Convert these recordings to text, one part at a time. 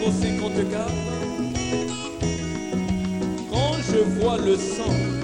numéro 54. Quand je vois le sang.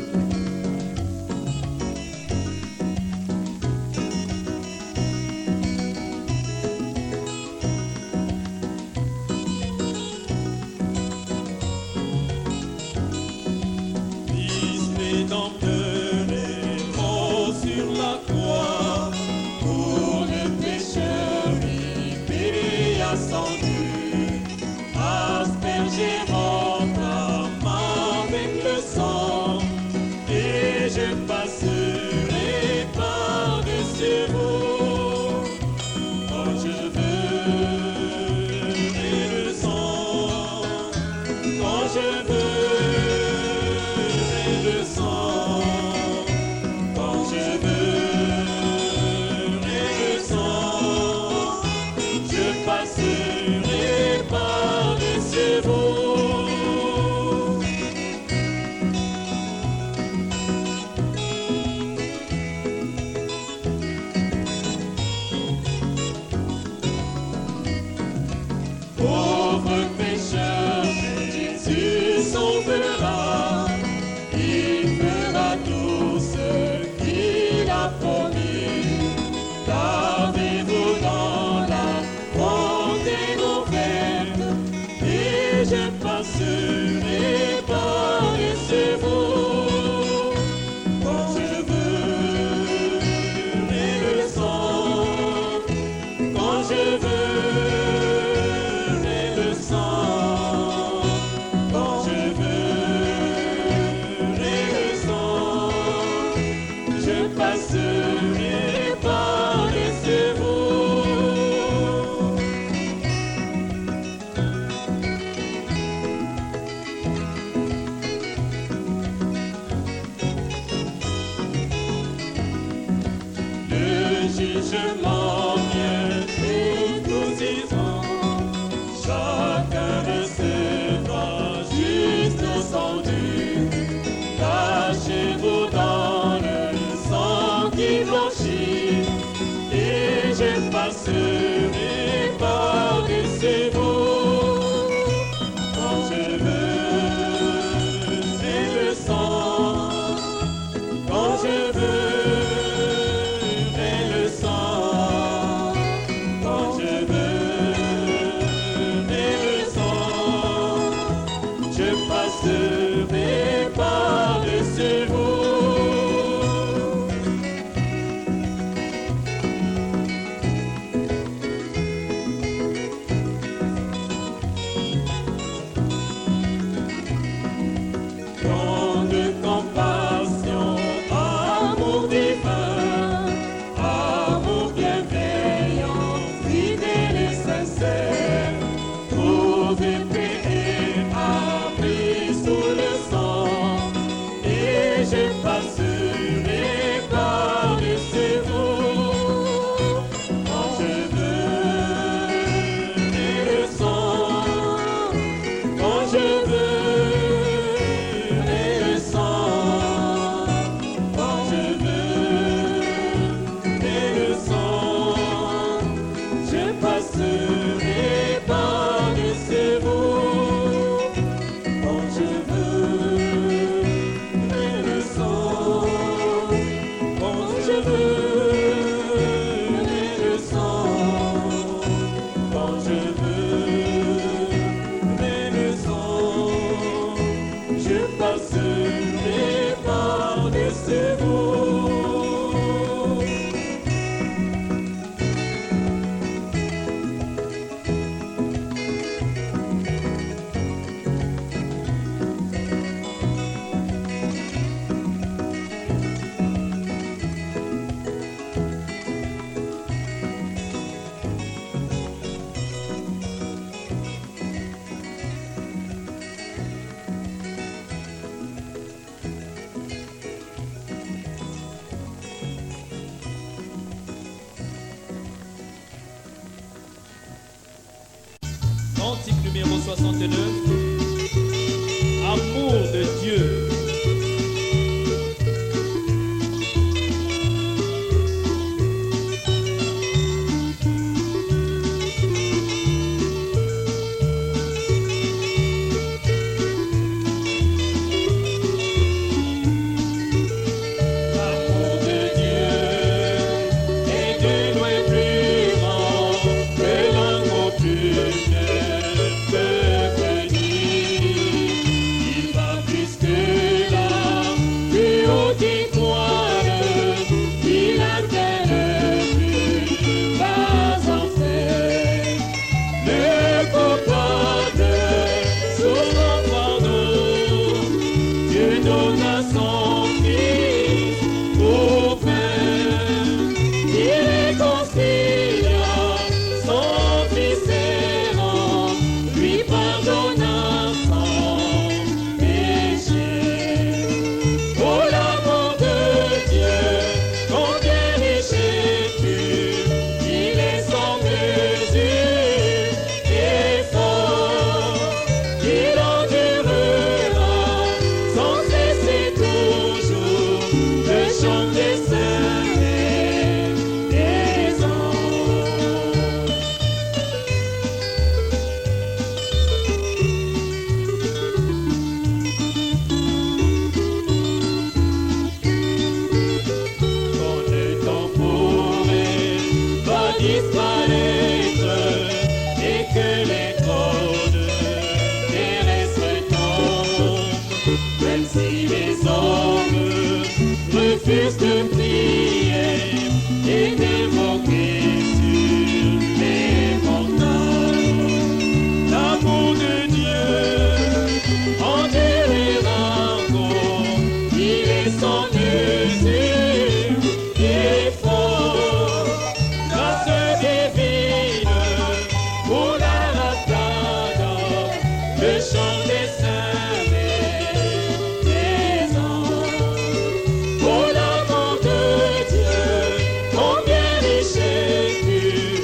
Cantique numéro 69. Amour de Dieu. disparaître et que les trônes terrestres tombent, même si les hommes refusent de prier et d'évoquer sur les montagnes. L'amour de Dieu endurera encore, il est sans mesure et fort. Grâce divine pour la ratada, le chant des saints et des anges. Pour l'amour de Dieu, combien riche et pur,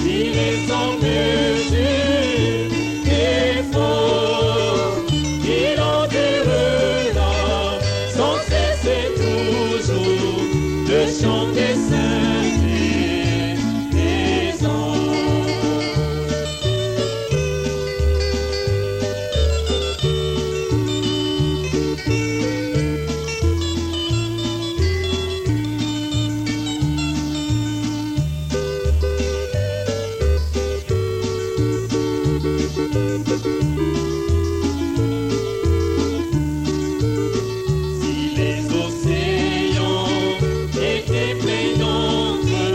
il est sans mesure et fort. Il endurera sans cesser toujours le chant des saints et des anges. Si les océans étaient pleins d'encre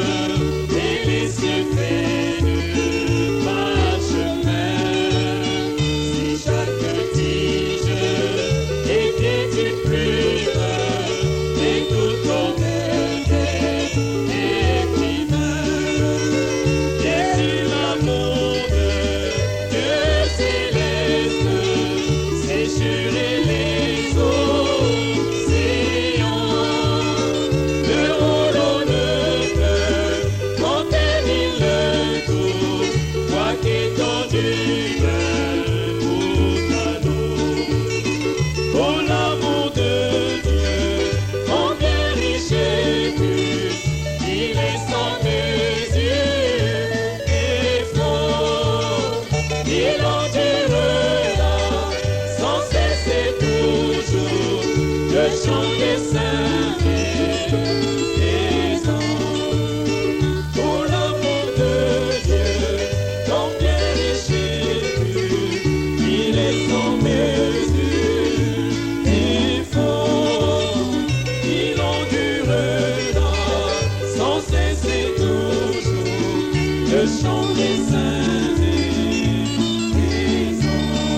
et les cieux faits de parchemin, si chaque tige était une plume et tout honneur des écrivains, et si l'amour de Dieu céleste sécherait les océans, le rouleau ne peut contenir le tout, quoiqu'étendu bout à l'eau. Pour l'amour de Dieu, combien riche et pur, il est sans mesure et fort. Il endurera sans cesser toujours le chant des saints et des anges. Pour l'amour de Dieu, combien riche et pur, il est sans mesure et fort. Il endurera sans cesser toujours le chant des saints et des anges.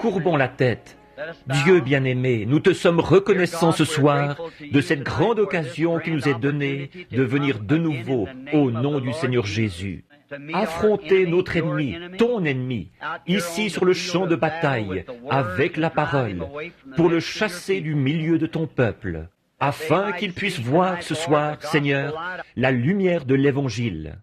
courbons la tête. Dieu bien-aimé, nous te sommes reconnaissants ce soir de cette grande occasion qui nous est donnée de venir de nouveau au nom du Seigneur Jésus. Affronter notre ennemi, ton ennemi, ici sur le champ de bataille, avec la parole, pour le chasser du milieu de ton peuple, afin qu'il puisse voir ce soir, Seigneur, la lumière de l'Évangile.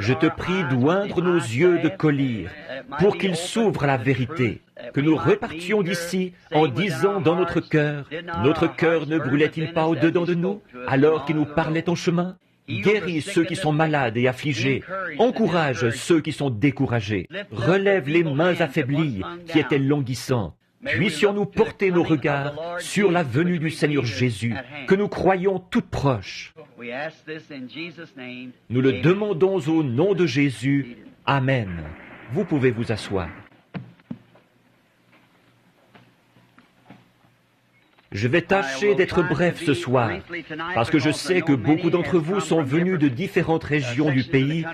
Je te prie d'oindre nos yeux de collyre, pour qu'ils s'ouvrent à la vérité, que nous repartions d'ici en disant dans notre cœur ne brûlait-il pas au-dedans de nous, alors qu'il nous parlait en chemin? Guéris ceux qui sont malades et affligés, encourage ceux qui sont découragés, relève les mains affaiblies qui étaient languissantes. Puissions-nous porter nos regards sur la venue du Seigneur Jésus, que nous croyons toute proche. Nous le demandons au nom de Jésus. Amen. Vous pouvez vous asseoir. Je vais tâcher d'être bref ce soir, parce que je sais que beaucoup d'entre vous sont venus de différentes régions du pays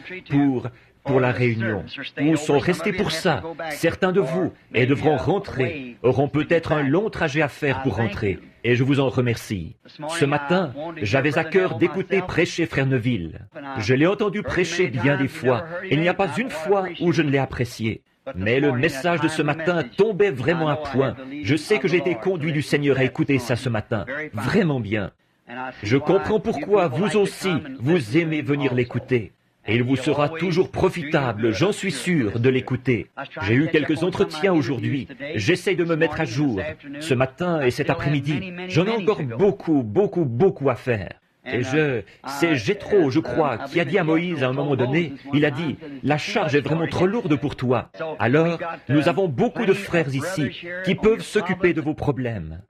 pour la réunion, ou sont restés pour ça. Certains de vous, et devront rentrer, auront peut-être un long trajet à faire pour rentrer, et je vous en remercie. Ce matin, j'avais à cœur d'écouter prêcher Frère Neville. Je l'ai entendu prêcher bien des fois, et il n'y a pas une fois où je ne l'ai apprécié. Mais le message de ce matin tombait vraiment à point. Je sais que j'ai été conduit du Seigneur à écouter ça ce matin. Vraiment bien. Je comprends pourquoi vous aussi, vous aimez venir l'écouter. Et il vous sera toujours profitable, j'en suis sûr, de l'écouter. J'ai eu quelques entretiens aujourd'hui. J'essaye de me mettre à jour. Ce matin et cet après-midi, j'en ai encore beaucoup à faire. Et c'est Jéthro, je crois, qui a dit à Moïse à un moment donné, il a dit, la charge est vraiment trop lourde pour toi. Alors, nous avons beaucoup de frères ici qui peuvent s'occuper de vos problèmes.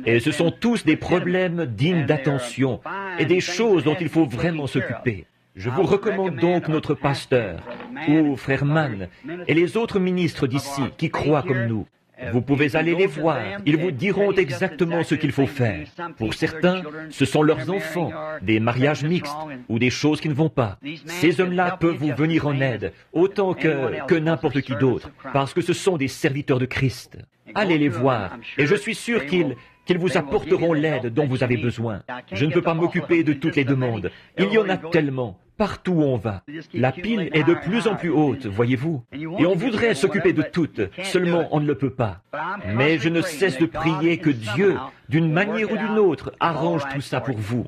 Et ce sont tous des problèmes dignes d'attention et des choses dont il faut vraiment s'occuper. Je vous recommande donc notre pasteur, ou frère Mann, et les autres ministres d'ici qui croient comme nous. Vous pouvez aller les voir, ils vous diront exactement ce qu'il faut faire. Pour certains, ce sont leurs enfants, des mariages mixtes ou des choses qui ne vont pas. Ces hommes-là peuvent vous venir en aide, autant que n'importe qui d'autre, parce que ce sont des serviteurs de Christ. Allez les voir, et je suis sûr qu'ils vous apporteront l'aide dont vous avez besoin. Je ne peux pas m'occuper de toutes les demandes. Il y en a tellement. Partout où on va. La pile est de plus en plus haute, voyez-vous. Et on voudrait s'occuper de toutes, seulement on ne le peut pas. Mais je ne cesse de prier que Dieu, d'une manière ou d'une autre, arrange tout ça pour vous.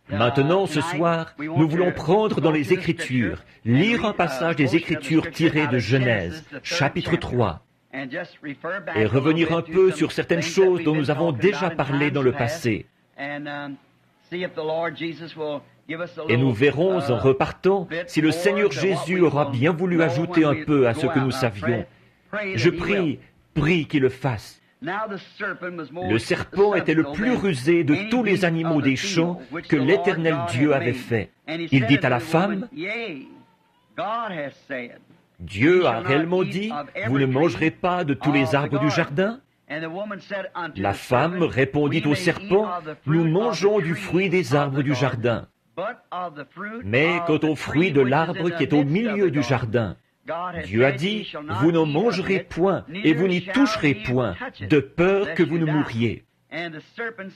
Maintenant, ce soir, nous voulons prendre dans les Écritures, lire un passage des Écritures tiré de Genèse, chapitre 3, et revenir un peu sur certaines choses dont nous avons déjà parlé dans le passé. Et nous verrons en repartant si le Seigneur Jésus aura bien voulu ajouter un peu à ce que nous savions. Je prie qu'il le fasse. Le serpent était le plus rusé de tous les animaux des champs que l'Éternel Dieu avait fait. Il dit à la femme, Dieu a réellement dit, vous ne mangerez pas de tous les arbres du jardin? La femme répondit au serpent, nous mangeons du fruit des arbres du jardin. Mais quant au fruit de l'arbre qui est au milieu du jardin, Dieu a dit, vous n'en mangerez point et vous n'y toucherez point, de peur que vous ne mouriez.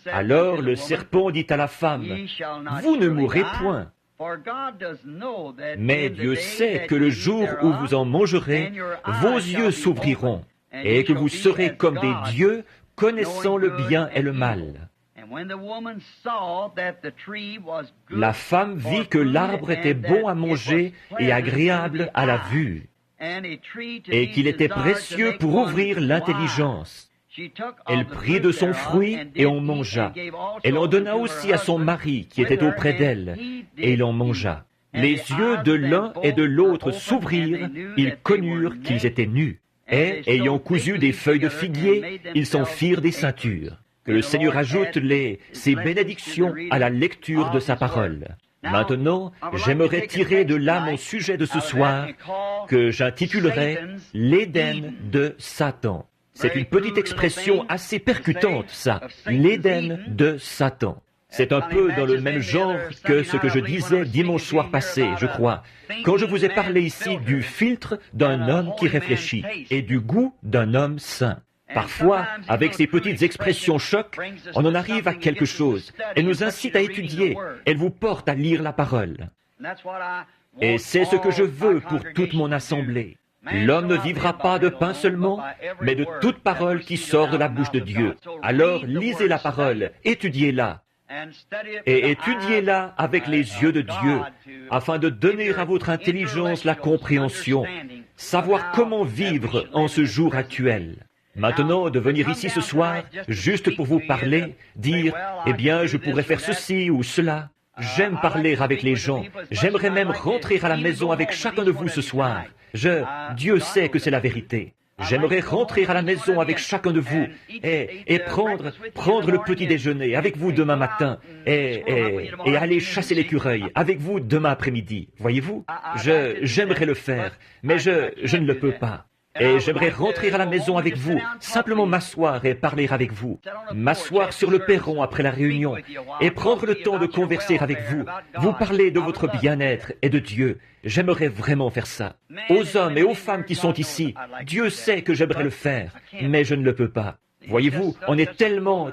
Alors le serpent dit à la femme, vous ne mourrez point. Mais Dieu sait que le jour où vous en mangerez, vos yeux s'ouvriront, et que vous serez comme des dieux, connaissant le bien et le mal. La femme vit que l'arbre était bon à manger et agréable à la vue, et qu'il était précieux pour ouvrir l'intelligence. Elle prit de son fruit et en mangea. Elle en donna aussi à son mari qui était auprès d'elle, et il en mangea. Les yeux de l'un et de l'autre s'ouvrirent, ils connurent qu'ils étaient nus, et, ayant cousu des feuilles de figuier, ils s'en firent des ceintures. Que le Seigneur ajoute ses bénédictions à la lecture de sa parole. Maintenant, j'aimerais tirer de là mon sujet de ce soir, que j'intitulerai « L'Éden de Satan ». C'est une petite expression assez percutante, ça, « l'Éden de Satan ». C'est un peu dans le même genre que ce que je disais dimanche soir passé, je crois, quand je vous ai parlé ici du filtre d'un homme qui réfléchit et du goût d'un homme saint. Parfois, avec ces petites expressions choc, on en arrive à quelque chose. Elle nous incite à étudier, elle vous porte à lire la parole. Et c'est ce que je veux pour toute mon assemblée. L'homme ne vivra pas de pain seulement, mais de toute parole qui sort de la bouche de Dieu. Alors lisez la parole, étudiez-la. Et étudiez-la avec les yeux de Dieu, afin de donner à votre intelligence la compréhension, savoir comment vivre en ce jour actuel. Maintenant, de venir ici ce soir, juste pour vous parler, dire, eh bien, je pourrais faire ceci ou cela. J'aime parler avec les gens. J'aimerais même rentrer à la maison avec chacun de vous ce soir. Dieu sait que c'est la vérité. J'aimerais rentrer à la maison avec chacun de vous et prendre le petit déjeuner avec vous demain matin et aller chasser l'écureuil avec vous demain après-midi. Voyez-vous, j'aimerais le faire, mais je ne le peux pas. Et j'aimerais rentrer à la maison avec vous, simplement m'asseoir et parler avec vous, m'asseoir sur le perron après la réunion et prendre le temps de converser avec vous, vous parler de votre bien-être et de Dieu. J'aimerais vraiment faire ça. Aux hommes et aux femmes qui sont ici, Dieu sait que j'aimerais le faire, mais je ne le peux pas. Voyez-vous, on est tellement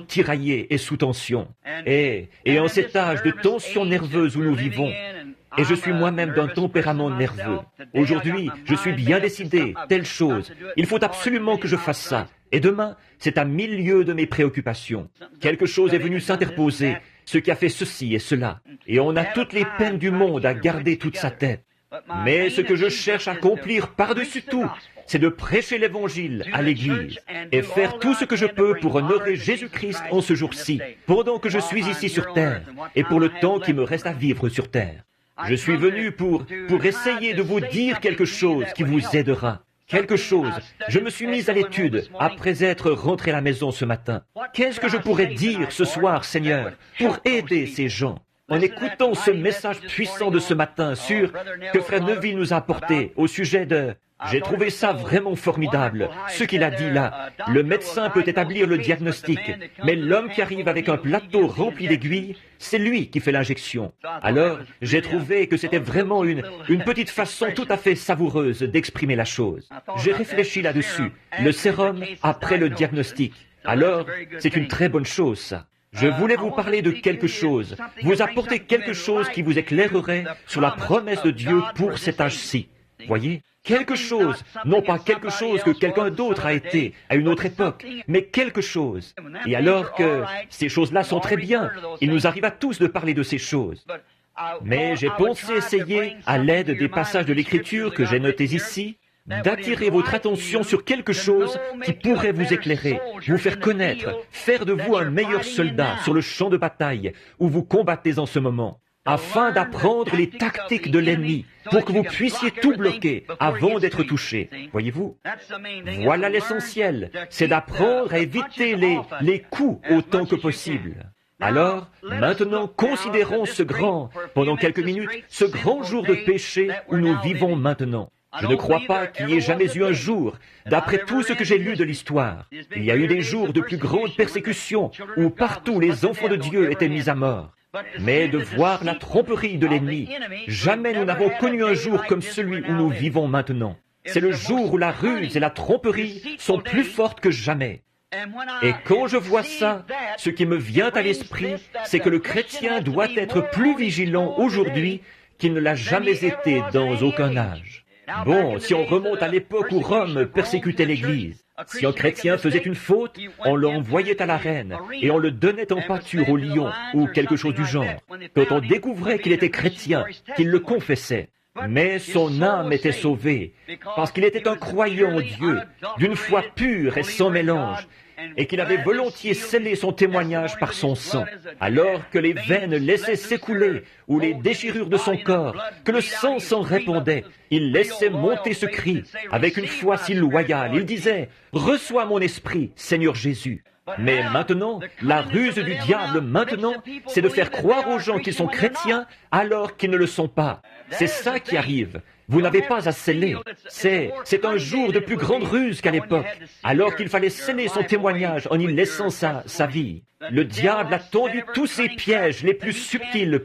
tiraillés et sous tension. Et en cet âge de tension nerveuse où nous vivons, et je suis moi-même d'un tempérament nerveux. Aujourd'hui, je suis bien décidé, telle chose. Il faut absolument que je fasse ça. Et demain, c'est à milieu de mes préoccupations. Quelque chose est venu s'interposer, ce qui a fait ceci et cela. Et on a toutes les peines du monde à garder toute sa tête. Mais ce que je cherche à accomplir par-dessus tout, c'est de prêcher l'Évangile à l'Église et faire tout ce que je peux pour honorer Jésus-Christ en ce jour-ci, pendant que je suis ici sur terre et pour le temps qui me reste à vivre sur terre. Je suis venu pour essayer de vous dire quelque chose qui vous aidera. Quelque chose. Je me suis mis à l'étude après être rentré à la maison ce matin. Qu'est-ce que je pourrais dire ce soir, Seigneur, pour aider ces gens? En écoutant ce message puissant de ce matin que Frère Neville nous a apporté au sujet de... J'ai trouvé ça vraiment formidable, ce qu'il a dit là. Le médecin peut établir le diagnostic, mais l'homme qui arrive avec un plateau rempli d'aiguilles, c'est lui qui fait l'injection. Alors, j'ai trouvé que c'était vraiment une petite façon tout à fait savoureuse d'exprimer la chose. J'ai réfléchi là-dessus, le sérum après le diagnostic. Alors, c'est une très bonne chose, ça. Je voulais vous parler de quelque chose, vous apporter quelque chose qui vous éclairerait sur la promesse de Dieu pour cet âge-ci. Voyez? Quelque chose, non pas quelque chose que quelqu'un d'autre a été à une autre époque, mais quelque chose. Et alors que ces choses-là sont très bien, il nous arrive à tous de parler de ces choses. Mais j'ai pensé essayer, à l'aide des passages de l'Écriture que j'ai notés ici, d'attirer votre attention sur quelque chose qui pourrait vous éclairer, vous faire connaître, faire de vous un meilleur soldat sur le champ de bataille où vous combattez en ce moment, afin d'apprendre les tactiques de l'ennemi pour que vous puissiez tout bloquer avant d'être touché. Voyez-vous? Voilà l'essentiel, c'est d'apprendre à éviter les coups autant que possible. Alors, maintenant, considérons pendant quelques minutes, ce grand jour de péché où nous vivons maintenant. Je ne crois pas qu'il n'y ait jamais eu un jour, d'après tout ce que j'ai lu de l'histoire. Il y a eu des jours de plus grande persécution où partout les enfants de Dieu étaient mis à mort. Mais de voir la tromperie de l'ennemi, jamais nous n'avons connu un jour comme celui où nous vivons maintenant. C'est le jour où la ruse et la tromperie sont plus fortes que jamais. Et quand je vois ça, ce qui me vient à l'esprit, c'est que le chrétien doit être plus vigilant aujourd'hui qu'il ne l'a jamais été dans aucun âge. Bon, si on remonte à l'époque où Rome persécutait l'Église, si un chrétien faisait une faute, on l'envoyait à l'arène et on le donnait en pâture au lion ou quelque chose du genre. Quand on découvrait qu'il était chrétien, qu'il le confessait, mais son âme était sauvée parce qu'il était un croyant en Dieu, d'une foi pure et sans mélange, et qu'il avait volontiers scellé son témoignage par son sang, alors que les veines laissaient s'écouler, ou les déchirures de son corps, que le sang s'en répandait, il laissait monter ce cri, avec une foi si loyale, il disait « Reçois mon esprit, Seigneur Jésus ». Mais maintenant, la ruse du diable maintenant, c'est de faire croire aux gens qu'ils sont chrétiens alors qu'ils ne le sont pas. C'est ça qui arrive. Vous n'avez pas à sceller. C'est un jour de plus grande ruse qu'à l'époque, alors qu'il fallait sceller son témoignage en y laissant sa vie. Le diable a tendu tous ses pièges les plus subtils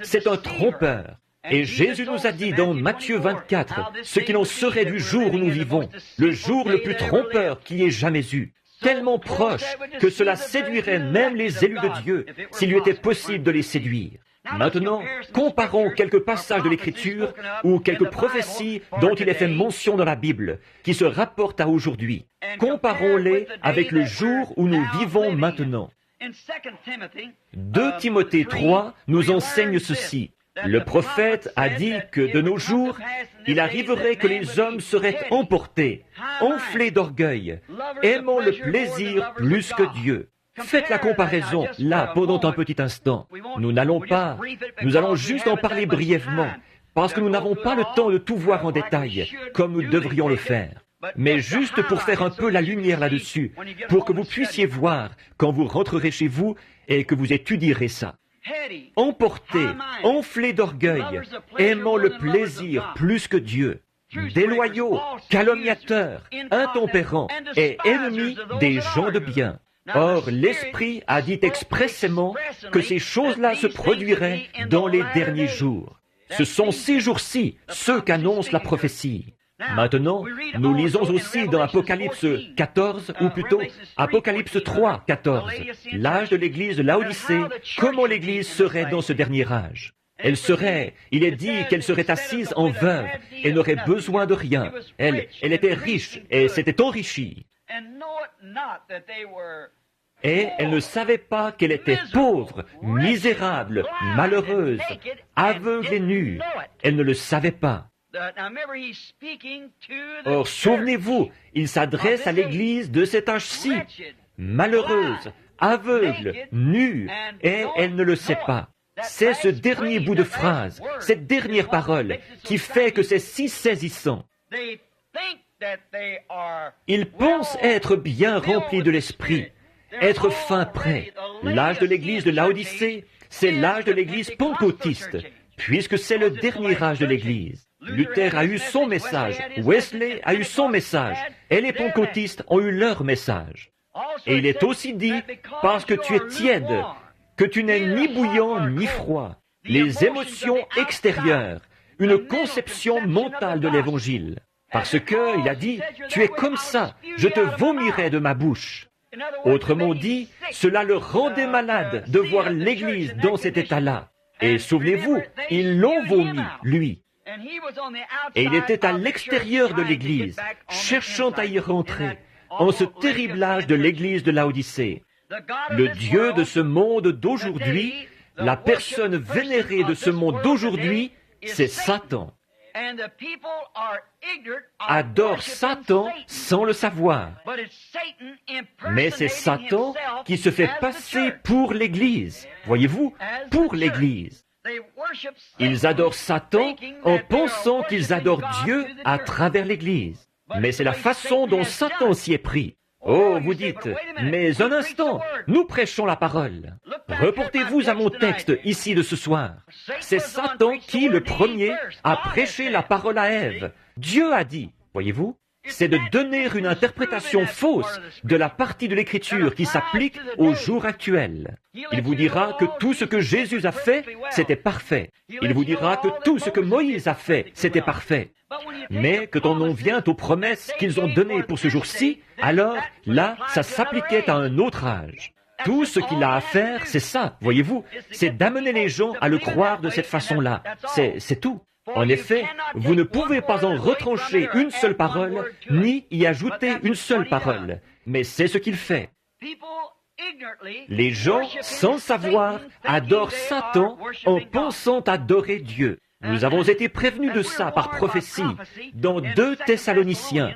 C'est un trompeur. Et Jésus nous a dit dans Matthieu 24 ce qu'il en serait du jour où nous vivons, le jour le plus trompeur qu'il y ait jamais eu. Tellement proche que cela séduirait même les élus de Dieu s'il lui était possible de les séduire. Maintenant, comparons quelques passages de l'Écriture ou quelques prophéties dont il est fait mention dans la Bible, qui se rapportent à aujourd'hui. Comparons-les avec le jour où nous vivons maintenant. 2 Timothée 3 nous enseigne ceci. Le prophète a dit que de nos jours, il arriverait que les hommes seraient emportés, enflés d'orgueil, aimant le plaisir plus que Dieu. Faites la comparaison, là, pendant un petit instant. Nous allons juste en parler brièvement, parce que nous n'avons pas le temps de tout voir en détail, comme nous devrions le faire. Mais juste pour faire un peu la lumière là-dessus, pour que vous puissiez voir quand vous rentrerez chez vous et que vous étudierez ça. Emportés, enflés d'orgueil, aimant le plaisir plus que Dieu, déloyaux, calomniateurs, intempérants et ennemis des gens de bien. Or, l'Esprit a dit expressément que ces choses-là se produiraient dans les derniers jours. Ce sont ces jours-ci ceux qu'annonce la prophétie. Maintenant, nous lisons aussi dans Apocalypse 14, ou plutôt Apocalypse 3, 14, l'âge de l'église de Laodicée, comment l'église serait dans ce dernier âge. Il est dit qu'elle serait assise en veuve et n'aurait besoin de rien. Elle était riche et s'était enrichie. Et elle ne savait pas qu'elle était pauvre, misérable, malheureuse, aveugle et nue. Elle ne le savait pas. Or, souvenez-vous, il s'adresse à l'église de cet âge-ci, malheureuse, aveugle, nue, et elle ne le sait pas. C'est ce dernier bout de phrase, cette dernière parole, qui fait que c'est si saisissant. Ils pensent être bien remplis de l'esprit, être fin prêt. L'âge de l'église de Laodicée, c'est l'âge de l'église pentecôtiste, puisque c'est le dernier âge de l'église. Luther a eu son message, Wesley a eu son message, et les pentecôtistes ont eu leur message. Et il est aussi dit, parce que tu es tiède, que tu n'es ni bouillant ni froid. Les émotions extérieures, une conception mentale de l'Évangile. Parce que, il a dit, tu es comme ça, je te vomirai de ma bouche. Autrement dit, cela le rendait malade de voir l'Église dans cet état-là. Et souvenez-vous, ils l'ont vomi, lui. Et il était à l'extérieur de l'Église, cherchant à y rentrer, en ce terrible âge de l'Église de Laodicée. Le Dieu de ce monde d'aujourd'hui, la personne vénérée de ce monde d'aujourd'hui, c'est Satan. Adore Satan sans le savoir. Mais c'est Satan qui se fait passer pour l'Église. Voyez-vous, pour l'Église. Ils adorent Satan en pensant qu'ils adorent Dieu à travers l'Église. Mais c'est la façon dont Satan s'y est pris. Oh, vous dites, mais un instant, nous prêchons la parole. Reportez-vous à mon texte ici de ce soir. C'est Satan qui, le premier, a prêché la parole à Ève. Dieu a dit, voyez-vous, c'est de donner une interprétation fausse de la partie de l'Écriture qui s'applique au jour actuel. Il vous dira que tout ce que Jésus a fait, c'était parfait. Il vous dira que tout ce que Moïse a fait, c'était parfait. Mais quand on en vient aux promesses qu'ils ont données pour ce jour-ci, alors là, ça s'appliquait à un autre âge. Tout ce qu'il a à faire, c'est ça, voyez-vous, c'est d'amener les gens à le croire de cette façon-là. C'est tout. En effet, vous ne pouvez pas en retrancher une seule parole, ni y ajouter une seule parole. Mais c'est ce qu'il fait. Les gens, sans savoir, adorent Satan en pensant adorer Dieu. Nous avons été prévenus de ça par prophétie dans 2 Thessaloniciens.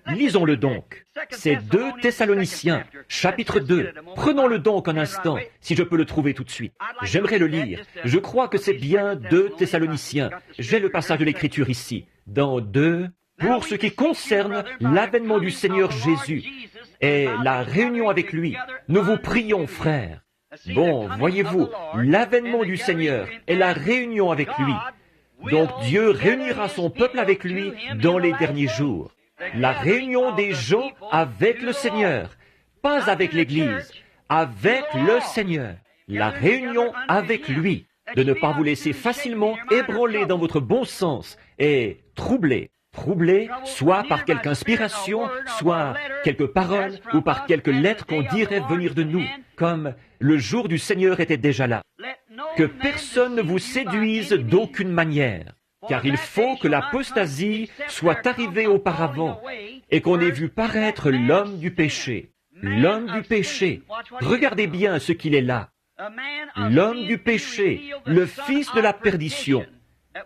Lisons-le donc. C'est 2 Thessaloniciens, chapitre 2. Prenons-le donc un instant, si je peux le trouver tout de suite. J'aimerais le lire. Je crois que c'est bien 2 Thessaloniciens. J'ai le passage de l'Écriture ici. Dans 2 pour ce qui concerne l'avènement du Seigneur Jésus et la réunion avec lui. Nous vous prions, frères. Bon, voyez-vous, l'avènement du Seigneur et la réunion avec lui. Donc Dieu réunira son peuple avec lui dans les derniers jours. La réunion des gens avec le Seigneur, pas avec l'Église, avec le Seigneur. La réunion avec lui, de ne pas vous laisser facilement ébranler dans votre bon sens et troubler, soit par quelque inspiration, soit quelques paroles ou par quelques lettres qu'on dirait venir de nous, comme le jour du Seigneur était déjà là. Que personne ne vous séduise d'aucune manière, car il faut que l'apostasie soit arrivée auparavant et qu'on ait vu paraître l'homme du péché. L'homme du péché. Regardez bien ce qu'il est là. L'homme du péché, le fils de la perdition.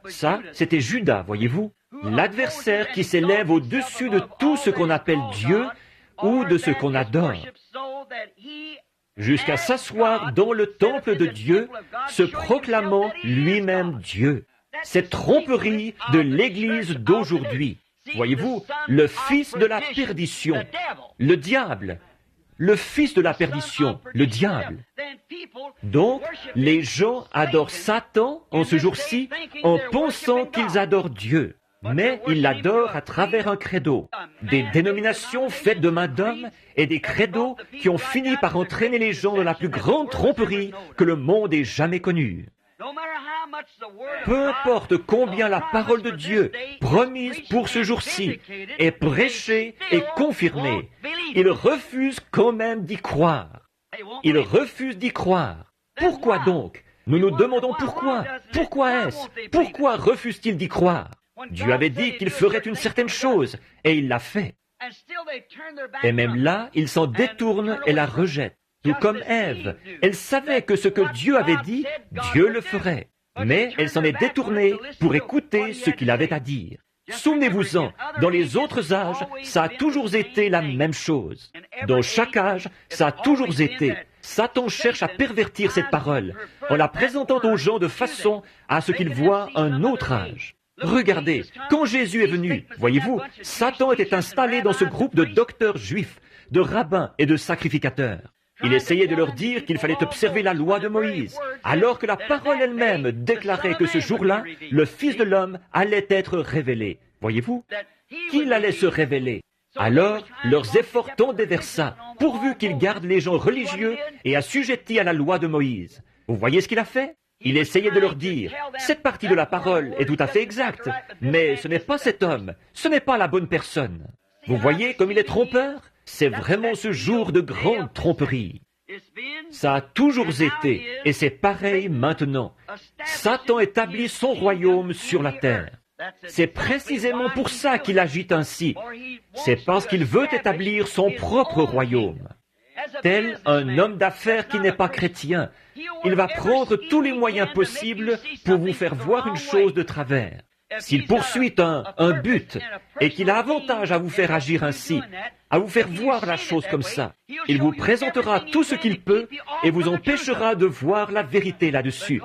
Ça, c'était Judas, voyez-vous. L'adversaire qui s'élève au-dessus de tout ce qu'on appelle Dieu ou de ce qu'on adore, jusqu'à s'asseoir dans le temple de Dieu, se proclamant lui-même Dieu. Cette tromperie de l'Église d'aujourd'hui. Voyez-vous, le fils de la perdition, le diable, le fils de la perdition, le diable. Donc, les gens adorent Satan en ce jour-ci en pensant qu'ils adorent Dieu. Mais ils l'adorent à travers un credo. Des dénominations faites de main d'homme et des credos qui ont fini par entraîner les gens dans la plus grande tromperie que le monde ait jamais connue. Peu importe combien la parole de Dieu, promise pour ce jour-ci, est prêchée et confirmée, ils refusent quand même d'y croire. Ils refusent d'y croire. Pourquoi donc? Nous nous demandons pourquoi. Pourquoi est-ce? Pourquoi refusent-ils d'y croire? Dieu avait dit qu'il ferait une certaine chose, et il l'a fait. Et même là, ils s'en détournent et la rejettent. Tout comme Ève, elle savait que ce que Dieu avait dit, Dieu le ferait. Mais elle s'en est détournée pour écouter ce qu'il avait à dire. Souvenez-vous-en, dans les autres âges, ça a toujours été la même chose. Dans chaque âge, ça a toujours été. Satan cherche à pervertir cette parole, en la présentant aux gens de façon à ce qu'ils voient un autre âge. Regardez, quand Jésus est venu, voyez-vous, Satan était installé dans ce groupe de docteurs juifs, de rabbins et de sacrificateurs. Il essayait de leur dire qu'il fallait observer la loi de Moïse, alors que la parole elle-même déclarait que ce jour-là, le Fils de l'homme allait être révélé. Voyez-vous, qu'il allait se révéler. Alors, leurs efforts tendaient vers ça, pourvu qu'ils gardent les gens religieux et assujettis à la loi de Moïse. Vous voyez ce qu'il a fait? Il essayait de leur dire, cette partie de la parole est tout à fait exacte, mais ce n'est pas cet homme, ce n'est pas la bonne personne. Vous voyez comme il est trompeur? C'est vraiment ce jour de grande tromperie. Ça a toujours été, et c'est pareil maintenant. Satan établit son royaume sur la terre. C'est précisément pour ça qu'il agit ainsi. C'est parce qu'il veut établir son propre royaume. Tel un homme d'affaires qui n'est pas chrétien, il va prendre tous les moyens possibles pour vous faire voir une chose de travers. S'il poursuit un but et qu'il a avantage à vous faire agir ainsi, à vous faire voir la chose comme ça, il vous présentera tout ce qu'il peut et vous empêchera de voir la vérité là-dessus,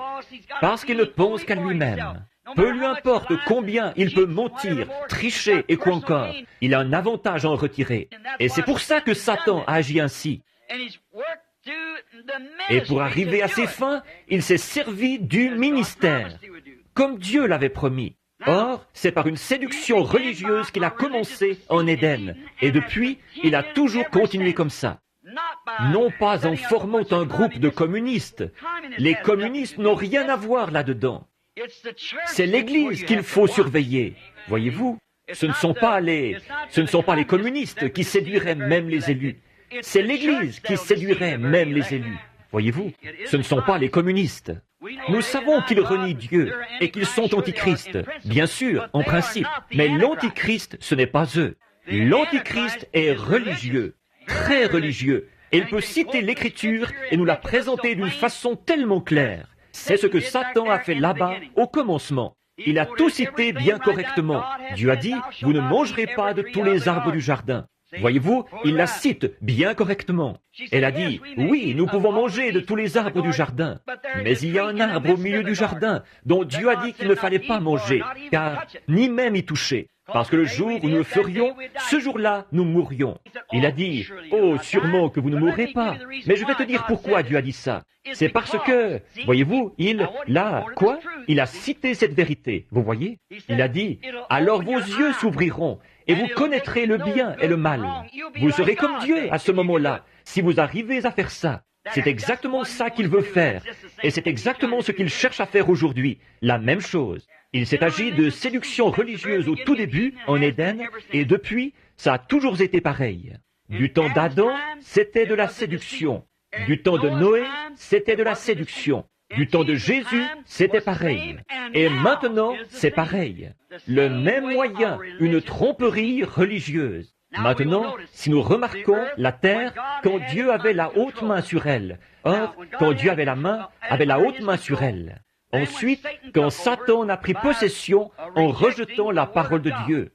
parce qu'il ne pense qu'à lui-même. Peu lui importe combien il peut mentir, tricher et quoi encore, il a un avantage à en retirer. Et c'est pour ça que Satan agit ainsi. Et pour arriver à ses fins, il s'est servi du ministère, comme Dieu l'avait promis. Or, c'est par une séduction religieuse qu'il a commencé en Éden, et depuis, il a toujours continué comme ça. Non pas en formant un groupe de communistes. Les communistes n'ont rien à voir là-dedans. C'est l'Église qu'il faut surveiller. Voyez-vous, ce ne sont pas les communistes qui séduiraient même les élus. C'est l'Église qui séduirait même les élus. Voyez-vous, ce ne sont pas les communistes. Nous savons qu'ils renient Dieu et qu'ils sont antichristes, bien sûr, en principe. Mais l'antichrist, ce n'est pas eux. L'antichrist est religieux, très religieux. Et il peut citer l'Écriture et nous la présenter d'une façon tellement claire. C'est ce que Satan a fait là-bas au commencement. Il a tout cité bien correctement. Dieu a dit, vous ne mangerez pas de tous les arbres du jardin. Voyez-vous, il la cite bien correctement. Elle a dit, oui, nous pouvons manger de tous les arbres du jardin, mais il y a un arbre au milieu du jardin dont Dieu a dit qu'il ne fallait pas manger, car ni même y toucher. parce que le jour où nous le ferions, ce jour-là, nous mourrions. Il a dit, « Oh, sûrement que vous ne mourrez pas. » Mais je vais te dire pourquoi Dieu a dit ça. C'est parce que, voyez-vous, il a cité cette vérité, vous voyez? Il a dit, « Alors vos yeux s'ouvriront, et vous connaîtrez le bien et le mal. » Vous serez comme Dieu à ce moment-là, si vous arrivez à faire ça. C'est exactement ça qu'il veut faire, et c'est exactement ce qu'il cherche à faire aujourd'hui, la même chose. Il s'est agi de séduction religieuse au tout début, en Éden, et depuis, ça a toujours été pareil. Du temps d'Adam, c'était de la séduction. Du temps de Noé, c'était de la séduction. Du temps de Jésus, c'était pareil. Et maintenant, c'est pareil. Le même moyen, une tromperie religieuse. Maintenant, si nous remarquons la terre, quand Dieu avait la haute main sur elle, or, quand Dieu avait la haute main sur elle. Ensuite, quand Satan a pris possession en rejetant la parole de Dieu,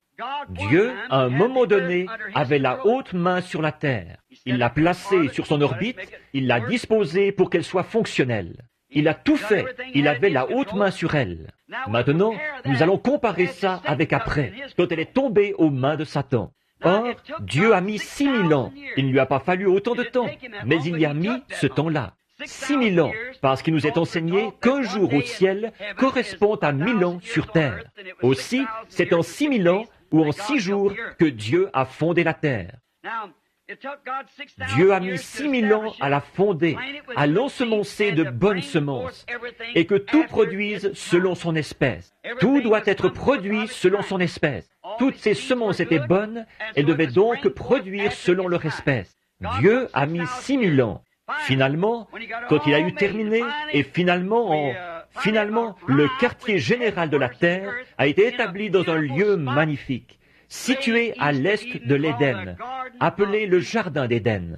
Dieu, à un moment donné, avait la haute main sur la terre. Il l'a placée sur son orbite, il l'a disposée pour qu'elle soit fonctionnelle. Il a tout fait, il avait la haute main sur elle. Maintenant, nous allons comparer ça avec après, quand elle est tombée aux mains de Satan. Or, Dieu a mis 6000 ans. Il ne lui a pas fallu autant de temps, mais il y a mis ce temps-là. 6000 ans, parce qu'il nous est enseigné qu'un jour au ciel correspond à 1000 ans sur terre. Aussi, c'est en 6000 ans ou en 6 jours que Dieu a fondé la terre. Dieu a mis 6000 ans à la fonder, à l'ensemencer de bonnes semences, et que tout produise selon son espèce. Tout doit être produit selon son espèce. Toutes ces semences étaient bonnes, elles devaient donc produire selon leur espèce. Dieu a mis 6000 ans. Finalement, quand il a eu terminé, et finalement, le quartier général de la terre a été établi dans un lieu magnifique, situé à l'est de l'Éden, appelé le Jardin d'Éden.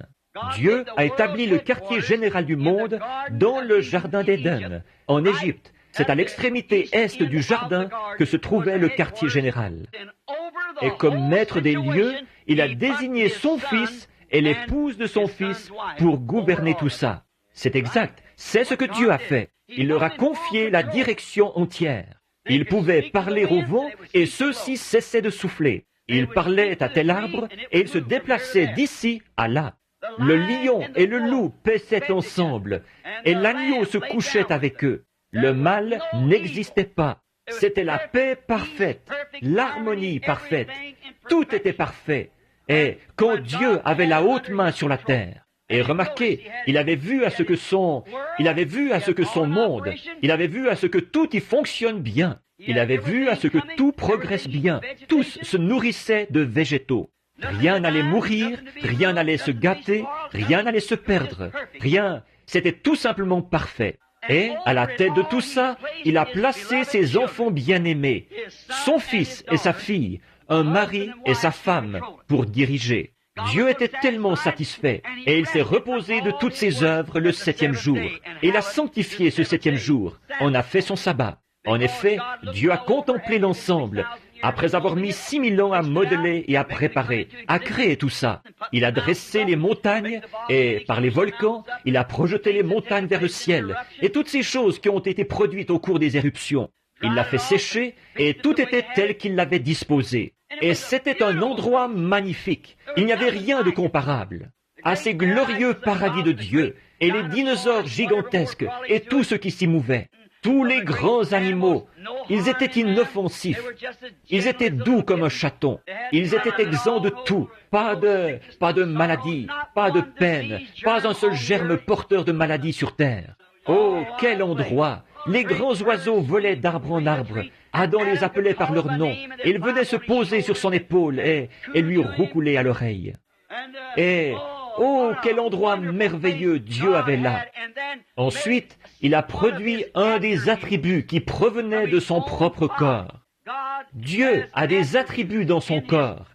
Dieu a établi le quartier général du monde dans le Jardin d'Éden, en Égypte. C'est à l'extrémité est du jardin que se trouvait le quartier général. Et comme maître des lieux, il a désigné son fils et l'épouse de son fils pour gouverner tout ça. C'est exact, c'est ce que Dieu a fait. Il leur a confié la direction entière. Il pouvait parler au vent et ceux-ci cessaient de souffler. Il parlait à tel arbre et il se déplaçait d'ici à là. Le lion et le loup paissaient ensemble et l'agneau se couchait avec eux. Le mal n'existait pas. C'était la paix parfaite, l'harmonie parfaite. Tout était parfait. Et quand Dieu avait la haute main sur la terre, et remarquez, il avait vu à ce que son monde, il avait vu à ce que tout y fonctionne bien. Il avait vu à ce que tout progresse bien. Tous se nourrissaient de végétaux. Rien n'allait mourir, rien n'allait se gâter, rien n'allait se perdre. Rien, c'était tout simplement parfait. Et, à la tête de tout ça, il a placé ses enfants bien-aimés, son fils et sa fille, un mari et sa femme, pour diriger. Dieu était tellement satisfait, et il s'est reposé de toutes ses œuvres le 7e jour. Et il a sanctifié ce 7e jour, en a fait son sabbat. En effet, Dieu a contemplé l'ensemble, après avoir mis 6000 ans à modeler et à préparer, à créer tout ça. Il a dressé les montagnes, et par les volcans, il a projeté les montagnes vers le ciel, et toutes ces choses qui ont été produites au cours des éruptions. Il l'a fait sécher, et tout était tel qu'il l'avait disposé. Et c'était un endroit magnifique. Il n'y avait rien de comparable à ces glorieux paradis de Dieu, et les dinosaures gigantesques, et tout ce qui s'y mouvait. Tous les grands animaux, ils étaient inoffensifs. Ils étaient doux comme un chaton. Ils étaient exempts de tout. Pas de maladie, pas de peine, pas un seul germe porteur de maladie sur terre. Oh, quel endroit! Les grands oiseaux volaient d'arbre en arbre. Adam les appelait par leur nom. Ils venaient se poser sur son épaule et lui roucouler à l'oreille. Et, oh, quel endroit merveilleux Dieu avait là! Ensuite, il a produit un des attributs qui provenaient de son propre corps. Dieu a des attributs dans son corps.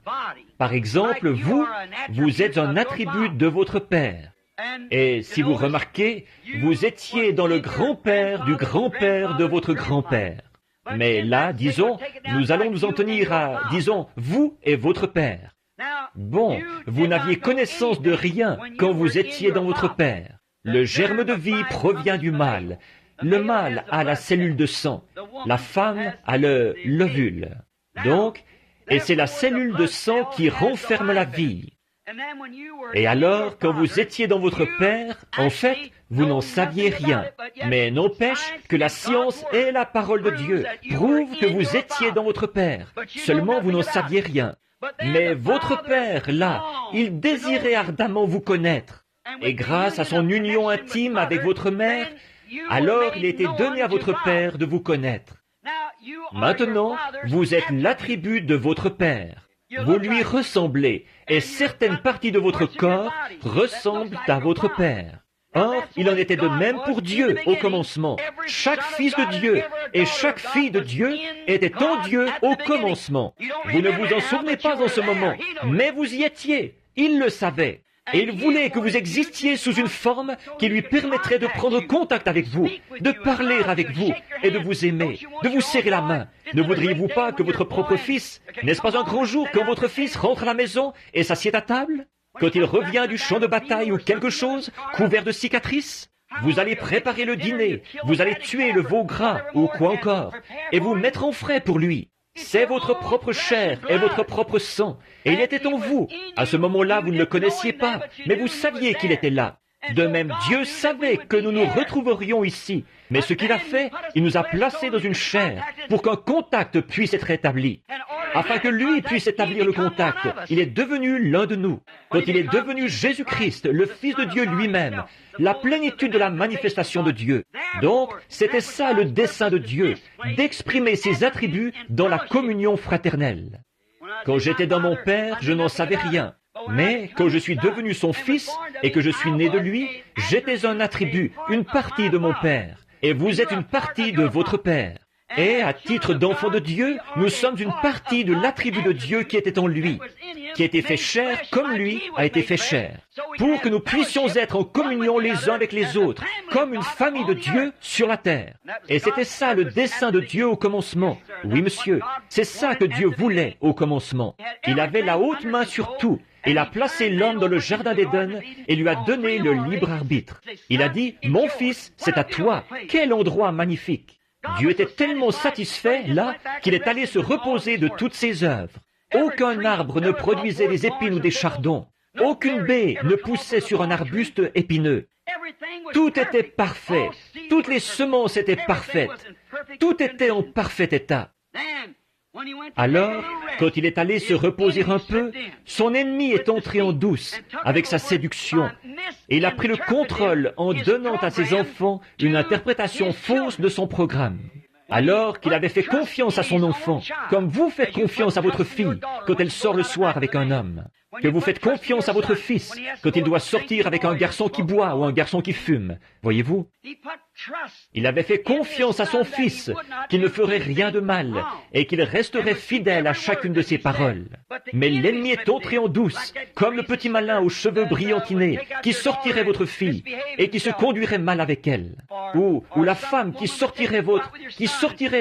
Par exemple, vous êtes un attribut de votre Père. Et si vous remarquez, vous étiez dans le grand-père du grand-père de votre grand-père. Mais là, disons, nous allons nous en tenir à, disons, vous et votre Père. Bon, vous n'aviez connaissance de rien quand vous étiez dans votre Père. Le germe de vie provient du mâle. Le mâle a la cellule de sang. La femme a l'ovule. Donc, Et c'est la cellule de sang qui renferme la vie. Et alors, quand vous étiez dans votre Père, en fait, vous n'en saviez rien. Mais n'empêche que la science et la parole de Dieu prouvent que vous étiez dans votre Père. Seulement, vous n'en saviez rien. Mais votre Père, là, il désirait ardemment vous connaître. Et grâce à son union intime avec votre mère, alors il était donné à votre Père de vous connaître. Maintenant, vous êtes l'attribut de votre Père. Vous lui ressemblez, et certaines parties de votre corps ressemblent à votre Père. Or, il en était de même pour Dieu au commencement. Chaque fils de Dieu et chaque fille de Dieu était en Dieu au commencement. Vous ne vous en souvenez pas en ce moment, mais vous y étiez. Il le savait. Et il voulait que vous existiez sous une forme qui lui permettrait de prendre contact avec vous, de parler avec vous et de vous aimer, de vous serrer la main. Ne voudriez-vous pas que votre propre fils, n'est-ce pas un grand jour quand votre fils rentre à la maison et s'assied à table? Quand il revient du champ de bataille ou quelque chose, couvert de cicatrices? Vous allez préparer le dîner, vous allez tuer le veau gras ou quoi encore, et vous mettre en frais pour lui. C'est votre propre chair et votre propre sang. Et il était en vous. À ce moment-là, vous ne le connaissiez pas, mais vous saviez qu'il était là. De même, Dieu savait que nous nous retrouverions ici. Mais ce qu'il a fait, il nous a placés dans une chair pour qu'un contact puisse être établi. Afin que lui puisse établir le contact, il est devenu l'un de nous. Quand il est devenu Jésus-Christ, le Fils de Dieu lui-même, la plénitude de la manifestation de Dieu. Donc, c'était ça le dessein de Dieu, d'exprimer ses attributs dans la communion fraternelle. Quand j'étais dans mon Père, je n'en savais rien. Mais quand je suis devenu son fils et que je suis né de lui, j'étais un attribut, une partie de mon Père. Et vous êtes une partie de votre Père. Et à titre d'enfant de Dieu, nous sommes une partie de l'attribut de Dieu qui était en lui, qui a été fait chair comme lui a été fait chair, pour que nous puissions être en communion les uns avec les autres, comme une famille de Dieu sur la terre. Et c'était ça le dessein de Dieu au commencement. Oui, monsieur, c'est ça que Dieu voulait au commencement. Il avait la haute main sur tout. Il a placé l'homme dans le jardin d'Éden et lui a donné le libre arbitre. Il a dit, « Mon fils, c'est à toi. Quel endroit magnifique !» Dieu était tellement satisfait, là, qu'il est allé se reposer de toutes ses œuvres. Aucun arbre ne produisait des épines ou des chardons. Aucune baie ne poussait sur un arbuste épineux. Tout était parfait. Toutes les semences étaient parfaites. Tout était en parfait état. Alors, quand il est allé se reposer un peu, son ennemi est entré en douce avec sa séduction. Et il a pris le contrôle en donnant à ses enfants une interprétation fausse de son programme. Alors qu'il avait fait confiance à son enfant, comme vous faites confiance à votre fille quand elle sort le soir avec un homme, que vous faites confiance à votre fils quand il doit sortir avec un garçon qui boit ou un garçon qui fume. Voyez-vous? Il avait fait confiance à son fils qu'il ne ferait rien de mal et qu'il resterait fidèle à chacune de ses paroles. Mais l'ennemi est entré en douce, comme le petit malin aux cheveux brillantinés qui sortirait votre fille et qui se conduirait mal avec elle. Ou la femme qui sortirait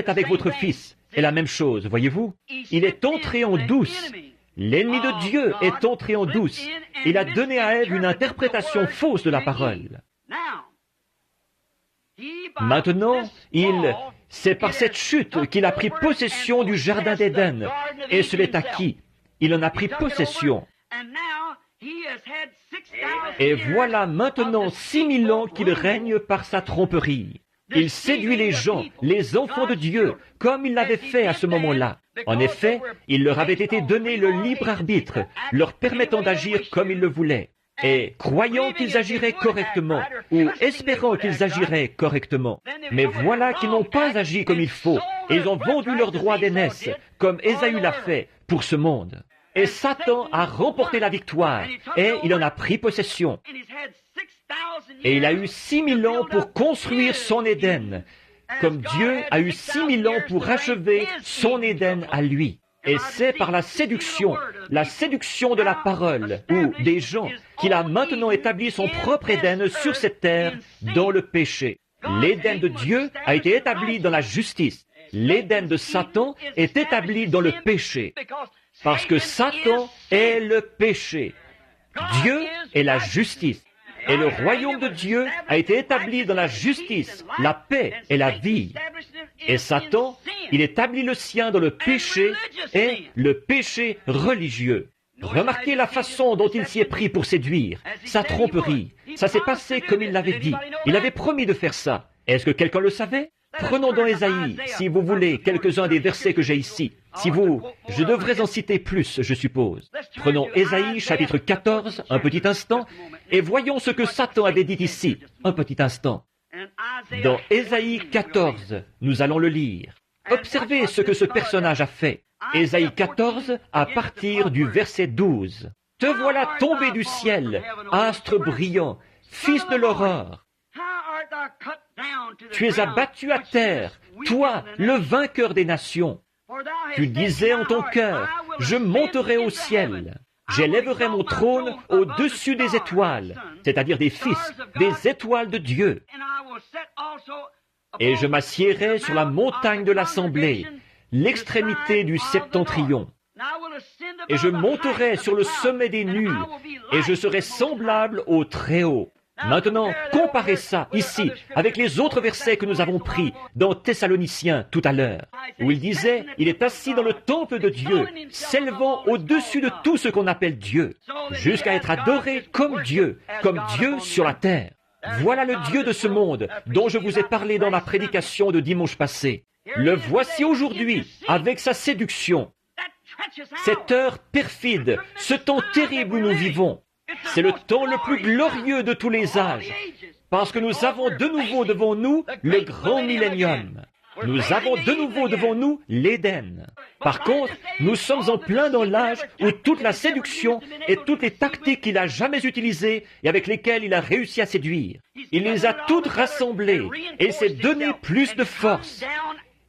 avec votre fils. C'est la même chose, voyez-vous? Il est entré en douce. L'ennemi de Dieu est entré en douce. Il a donné à Ève une interprétation fausse de la parole. Maintenant, c'est par cette chute qu'il a pris possession du jardin d'Éden. Et ce l'est acquis. Il en a pris possession. Et voilà maintenant 6000 ans qu'il règne par sa tromperie. Il séduit les gens, les enfants de Dieu, comme il l'avait fait à ce moment-là. En effet, il leur avait été donné le libre arbitre, leur permettant d'agir comme ils le voulaient. Et croyant qu'ils agiraient correctement, ou espérant qu'ils agiraient correctement. Mais voilà qu'ils n'ont pas agi comme il faut, et ils ont vendu leur droit d'aînesse, comme Ésaü l'a fait, pour ce monde. Et Satan a remporté la victoire, et il en a pris possession. Et il a eu 6000 ans pour construire son Éden, comme Dieu a eu 6000 ans pour achever son Éden à lui. Et c'est par la séduction de la parole, ou des gens, qu'il a maintenant établi son propre Éden sur cette terre, dans le péché. L'Éden de Dieu a été établi dans la justice. L'Éden de Satan est établi dans le péché. Parce que Satan est le péché. Dieu est la justice. Et le royaume de Dieu a été établi dans la justice, la paix et la vie. Et Satan, il établit le sien dans le péché et le péché religieux. Remarquez la façon dont il s'y est pris pour séduire. Sa tromperie. Ça s'est passé comme il l'avait dit. Il avait promis de faire ça. Est-ce que quelqu'un le savait? Prenons dans Ésaïe, si vous voulez, quelques-uns des versets que j'ai ici. Je devrais en citer plus, je suppose. Prenons Ésaïe, chapitre 14, un petit instant, et voyons ce que Satan avait dit ici, un petit instant. Dans Ésaïe 14, nous allons le lire. Observez ce que ce personnage a fait. Ésaïe 14, à partir du verset 12. « Te voilà tombé du ciel, astre brillant, fils de l'aurore. Tu es abattu à terre, toi, le vainqueur des nations. Tu disais en ton cœur, je monterai au ciel. J'élèverai mon trône au-dessus des étoiles, c'est-à-dire des fils, des étoiles de Dieu. Et je m'assiérai sur la montagne de l'assemblée, l'extrémité du septentrion. Et je monterai sur le sommet des nues, et je serai semblable au Très-Haut. » Maintenant, comparez ça ici avec les autres versets que nous avons pris dans Thessaloniciens tout à l'heure, où il disait, il est assis dans le temple de Dieu, s'élevant au-dessus de tout ce qu'on appelle Dieu, jusqu'à être adoré comme Dieu sur la terre. Voilà le Dieu de ce monde dont je vous ai parlé dans ma prédication de dimanche passé. Le voici aujourd'hui avec sa séduction. Cette heure perfide, ce temps terrible où nous vivons, c'est le temps le plus glorieux de tous les âges, parce que nous avons de nouveau devant nous le grand millénium. Nous avons de nouveau devant nous l'Éden. Par contre, nous sommes en plein dans l'âge où toute la séduction et toutes les tactiques qu'il a jamais utilisées et avec lesquelles il a réussi à séduire, il les a toutes rassemblées et s'est donné plus de force.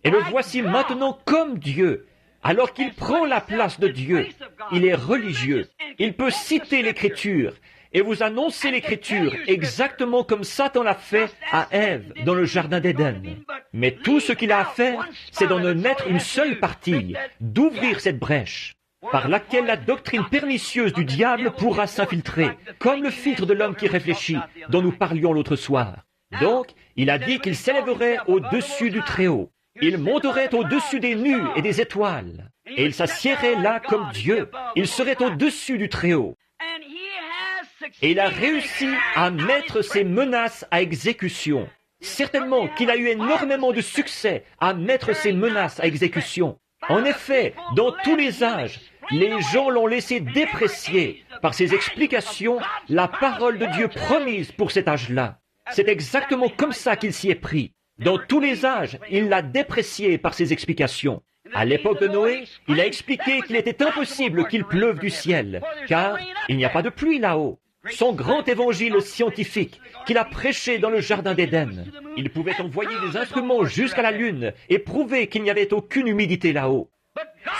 Et le voici maintenant comme Dieu. Alors qu'il prend la place de Dieu, il est religieux. Il peut citer l'Écriture et vous annoncer l'Écriture exactement comme Satan l'a fait à Ève dans le jardin d'Éden. Mais tout ce qu'il a à faire, c'est d'en mettre une seule partie, d'ouvrir cette brèche, par laquelle la doctrine pernicieuse du diable pourra s'infiltrer, comme le filtre de l'homme qui réfléchit, dont nous parlions l'autre soir. Donc, il a dit qu'il s'élèverait au-dessus du Très-Haut. Il monterait au-dessus des nues et des étoiles. Et il s'assiérait là comme Dieu. Il serait au-dessus du Très-Haut. Et il a réussi à mettre ses menaces à exécution. Certainement qu'il a eu énormément de succès à mettre ses menaces à exécution. En effet, dans tous les âges, les gens l'ont laissé déprécier par ses explications la parole de Dieu promise pour cet âge-là. C'est exactement comme ça qu'il s'y est pris. Dans tous les âges, il l'a déprécié par ses explications. À l'époque de Noé, il a expliqué qu'il était impossible qu'il pleuve du ciel, car il n'y a pas de pluie là-haut. Son grand évangile scientifique qu'il a prêché dans le jardin d'Éden, il pouvait envoyer des instruments jusqu'à la lune et prouver qu'il n'y avait aucune humidité là-haut.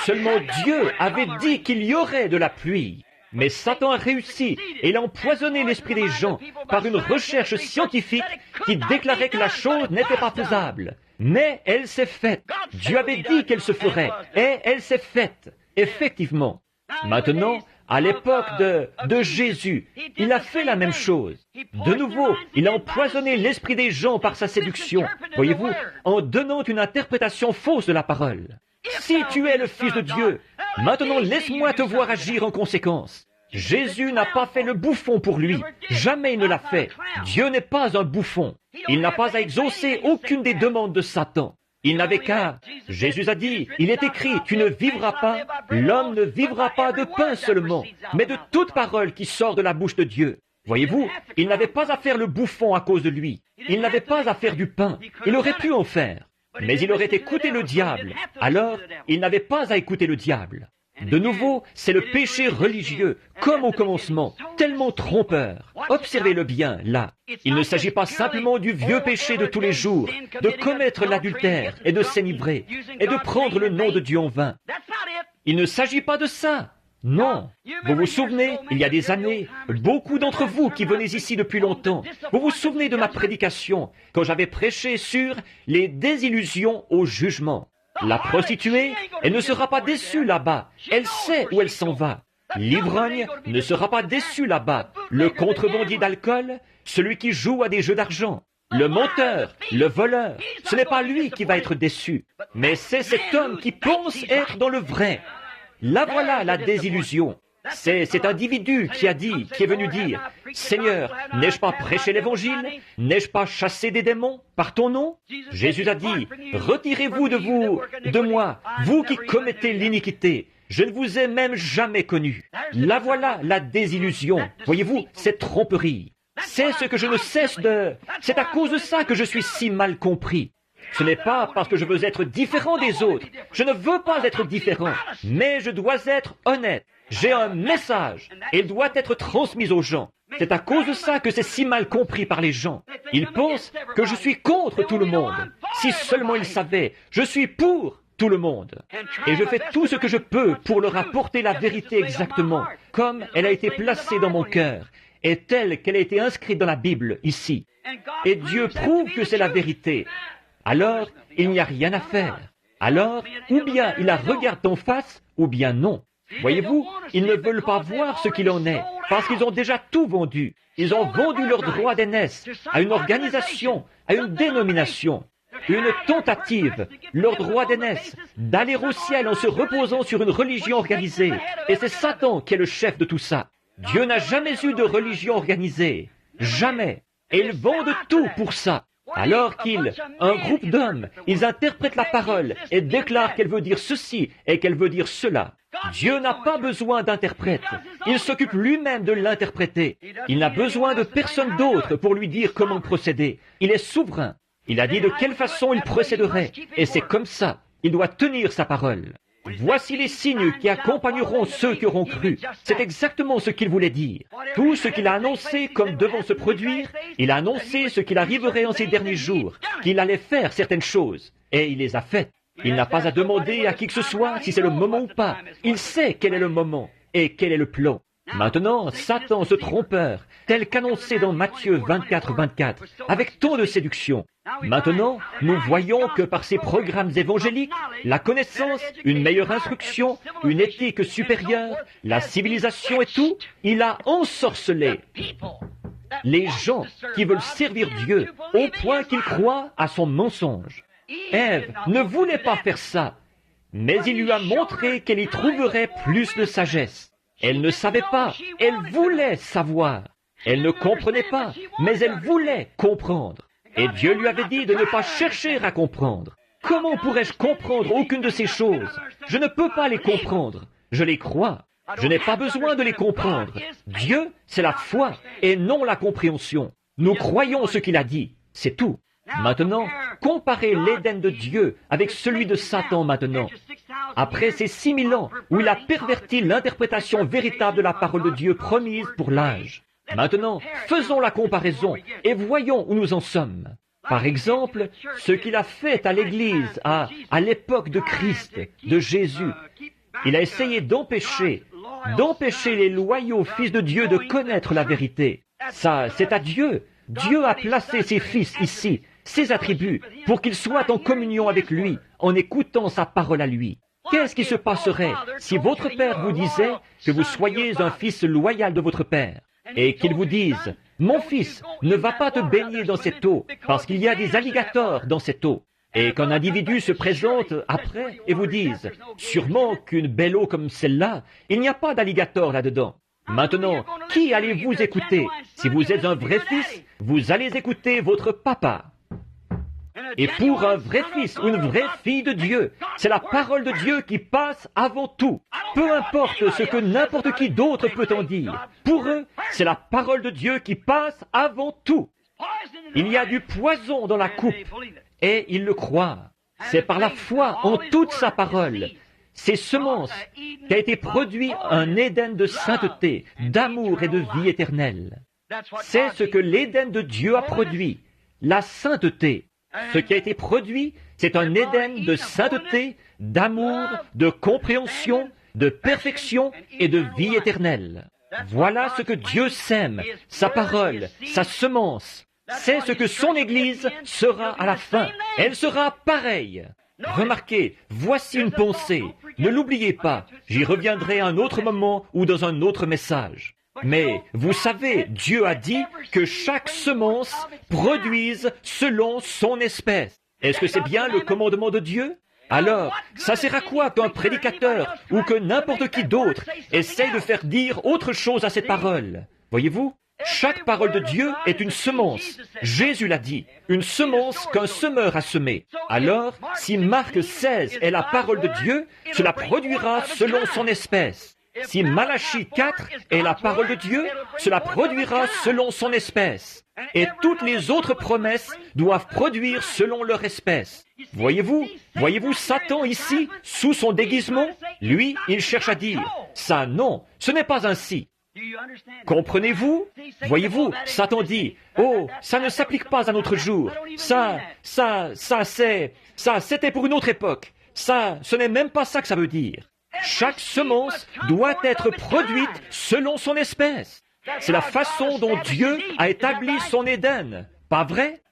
Seulement Dieu avait dit qu'il y aurait de la pluie. Mais Satan a réussi et il a empoisonné l'esprit des gens par une recherche scientifique qui déclarait que la chose n'était pas faisable. Mais elle s'est faite. Dieu avait dit qu'elle se ferait et elle s'est faite. Effectivement. Maintenant, à l'époque de Jésus, il a fait la même chose. De nouveau, il a empoisonné l'esprit des gens par sa séduction. Voyez-vous, en donnant une interprétation fausse de la parole. Si tu es le Fils de Dieu, maintenant laisse-moi te voir agir en conséquence. Jésus n'a pas fait le bouffon pour lui. Jamais il ne l'a fait. Dieu n'est pas un bouffon. Il n'a pas à exaucer aucune des demandes de Satan. Il n'avait qu'à. Jésus a dit, il est écrit, tu ne vivras pas, l'homme ne vivra pas de pain seulement, mais de toute parole qui sort de la bouche de Dieu. Voyez-vous, il n'avait pas à faire le bouffon à cause de lui. Il n'avait pas à faire du pain. Il aurait pu en faire. Mais il aurait écouté le diable. Alors, il n'avait pas à écouter le diable. De nouveau, c'est le péché religieux, comme au commencement, tellement trompeur. Observez-le bien, là. Il ne s'agit pas simplement du vieux péché de tous les jours, de commettre l'adultère et de s'enivrer, et de prendre le nom de Dieu en vain. Il ne s'agit pas de ça. Non. Vous vous souvenez, il y a des années, beaucoup d'entre vous qui venez ici depuis longtemps, vous vous souvenez de ma prédication quand j'avais prêché sur les désillusions au jugement. La prostituée, elle ne sera pas déçue là-bas. Elle sait où elle s'en va. L'ivrogne ne sera pas déçu là-bas. Le contrebandier d'alcool, celui qui joue à des jeux d'argent, le menteur, le voleur, ce n'est pas lui qui va être déçu, mais c'est cet homme qui pense être dans le vrai. Là voilà la désillusion. C'est cet individu qui est venu dire, « Seigneur, n'ai-je pas prêché l'Évangile? N'ai-je pas chassé des démons par ton nom ?» Jésus a dit, « Retirez-vous de moi, vous qui commettez l'iniquité. Je ne vous ai même jamais connu. » Là voilà la désillusion. Voyez-vous, cette tromperie. C'est ce que je ne cesse de... C'est à cause de ça que je suis si mal compris. Ce n'est pas parce que je veux être différent des autres. Je ne veux pas être différent, mais je dois être honnête. J'ai un message et il doit être transmis aux gens. C'est à cause de ça que c'est si mal compris par les gens. Ils pensent que je suis contre tout le monde. Si seulement ils savaient, je suis pour tout le monde. Et je fais tout ce que je peux pour leur apporter la vérité exactement, comme elle a été placée dans mon cœur, et telle qu'elle a été inscrite dans la Bible, ici. Et Dieu prouve que c'est la vérité. Alors, il n'y a rien à faire. Alors, ou bien il la regarde en face, ou bien non. Voyez-vous, ils ne veulent pas voir ce qu'il en est, parce qu'ils ont déjà tout vendu. Ils ont vendu leur droit d'aînesse à une organisation, à une dénomination, une tentative, leur droit d'aînesse, d'aller au ciel en se reposant sur une religion organisée. Et c'est Satan qui est le chef de tout ça. Dieu n'a jamais eu de religion organisée. Jamais. Et ils vendent tout pour ça. Alors un groupe d'hommes, ils interprètent la parole et déclarent qu'elle veut dire ceci et qu'elle veut dire cela. Dieu n'a pas besoin d'interprète. Il s'occupe lui-même de l'interpréter. Il n'a besoin de personne d'autre pour lui dire comment procéder. Il est souverain. Il a dit de quelle façon il procéderait. Et c'est comme ça. Il doit tenir sa parole. Voici les signes qui accompagneront ceux qui auront cru. C'est exactement ce qu'il voulait dire. Tout ce qu'il a annoncé comme devant se produire, il a annoncé ce qu'il arriverait en ces derniers jours, qu'il allait faire certaines choses. Et il les a faites. Il n'a pas à demander à qui que ce soit si c'est le moment ou pas. Il sait quel est le moment et quel est le plan. Maintenant, Satan, ce trompeur, tel qu'annoncé dans Matthieu 24, avec tant de séduction. Maintenant, nous voyons que par ces programmes évangéliques, la connaissance, une meilleure instruction, une éthique supérieure, la civilisation et tout, il a ensorcelé les gens qui veulent servir Dieu au point qu'ils croient à son mensonge. Ève ne voulait pas faire ça, mais il lui a montré qu'elle y trouverait plus de sagesse. Elle ne savait pas, elle voulait savoir. Elle ne comprenait pas, mais elle voulait comprendre. Et Dieu lui avait dit de ne pas chercher à comprendre. Comment pourrais-je comprendre aucune de ces choses? Je ne peux pas les comprendre. Je les crois. Je n'ai pas besoin de les comprendre. Dieu, c'est la foi et non la compréhension. Nous croyons ce qu'il a dit. C'est tout. Maintenant, comparez l'Éden de Dieu avec celui de Satan maintenant. Après ces 6000 ans où il a perverti l'interprétation véritable de la parole de Dieu promise pour l'âge. Maintenant, faisons la comparaison et voyons où nous en sommes. Par exemple, ce qu'il a fait à l'Église à l'époque de Christ, de Jésus. Il a essayé d'empêcher les loyaux fils de Dieu de connaître la vérité. Ça, c'est à Dieu. Dieu a placé ses fils ici, ses attributs, pour qu'ils soient en communion avec lui, en écoutant sa parole à lui. Qu'est-ce qui se passerait si votre père vous disait que vous soyez un fils loyal de votre père et qu'il vous dise « Mon fils, ne va pas te baigner dans cette eau parce qu'il y a des alligators dans cette eau » et qu'un individu se présente après et vous dise « Sûrement qu'une belle eau comme celle-là, il n'y a pas d'alligator là-dedans. » Maintenant, qui allez-vous écouter? Si vous êtes un vrai fils, vous allez écouter votre papa. Et pour un vrai fils ou une vraie fille de Dieu, c'est la parole de Dieu qui passe avant tout. Peu importe ce que n'importe qui d'autre peut en dire. Pour eux, c'est la parole de Dieu qui passe avant tout. Il y a du poison dans la coupe et ils le croient. C'est par la foi en toute sa parole, ces semences, qu'a été produit un Éden de sainteté, d'amour et de vie éternelle. C'est ce que l'Éden de Dieu a produit, la sainteté. Ce qui a été produit, c'est un Éden de sainteté, d'amour, de compréhension, de perfection et de vie éternelle. Voilà ce que Dieu sème, sa parole, sa semence. C'est ce que son Église sera à la fin. Elle sera pareille. Remarquez, voici une pensée. Ne l'oubliez pas. J'y reviendrai à un autre moment ou dans un autre message. Mais vous savez, Dieu a dit que chaque semence produise selon son espèce. Est-ce que c'est bien le commandement de Dieu? Alors, ça sert à quoi qu'un prédicateur ou que n'importe qui d'autre essaye de faire dire autre chose à cette parole? Voyez-vous? Chaque parole de Dieu est une semence. Jésus l'a dit, une semence qu'un semeur a semée. Alors, si Marc 16 est la parole de Dieu, cela produira selon son espèce. Si Malachie 4 est la parole de Dieu, cela produira selon son espèce. Et toutes les autres promesses doivent produire selon leur espèce. Voyez-vous Satan ici, sous son déguisement, lui, il cherche à dire, ça non, ce n'est pas ainsi. Comprenez-vous? Voyez-vous, Satan dit, oh, ça ne s'applique pas à notre jour. C'était pour une autre époque. Ce n'est même pas ça que ça veut dire. Chaque semence doit être produite selon son espèce. C'est la façon dont Dieu a établi son Éden, pas vrai?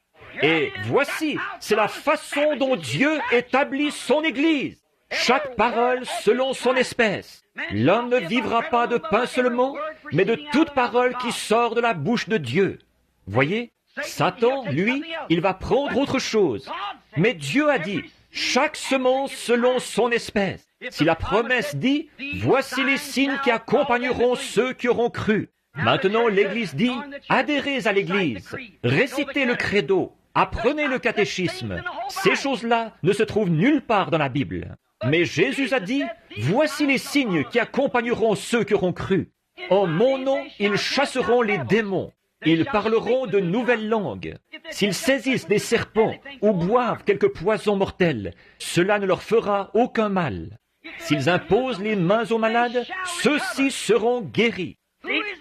Et voici, c'est la façon dont Dieu établit son Église. Chaque parole selon son espèce. L'homme ne vivra pas de pain seulement, mais de toute parole qui sort de la bouche de Dieu. Voyez, Satan, lui, il va prendre autre chose. Mais Dieu a dit, chaque semence selon son espèce. Si la promesse dit, voici les signes qui accompagneront ceux qui auront cru. Maintenant, l'Église dit, adhérez à l'Église, récitez le credo, apprenez le catéchisme. Ces choses-là ne se trouvent nulle part dans la Bible. Mais Jésus a dit, voici les signes qui accompagneront ceux qui auront cru. En mon nom, ils chasseront les démons. Ils parleront de nouvelles langues. S'ils saisissent des serpents ou boivent quelques poisons mortels, cela ne leur fera aucun mal. S'ils imposent les mains aux malades, ceux-ci seront guéris.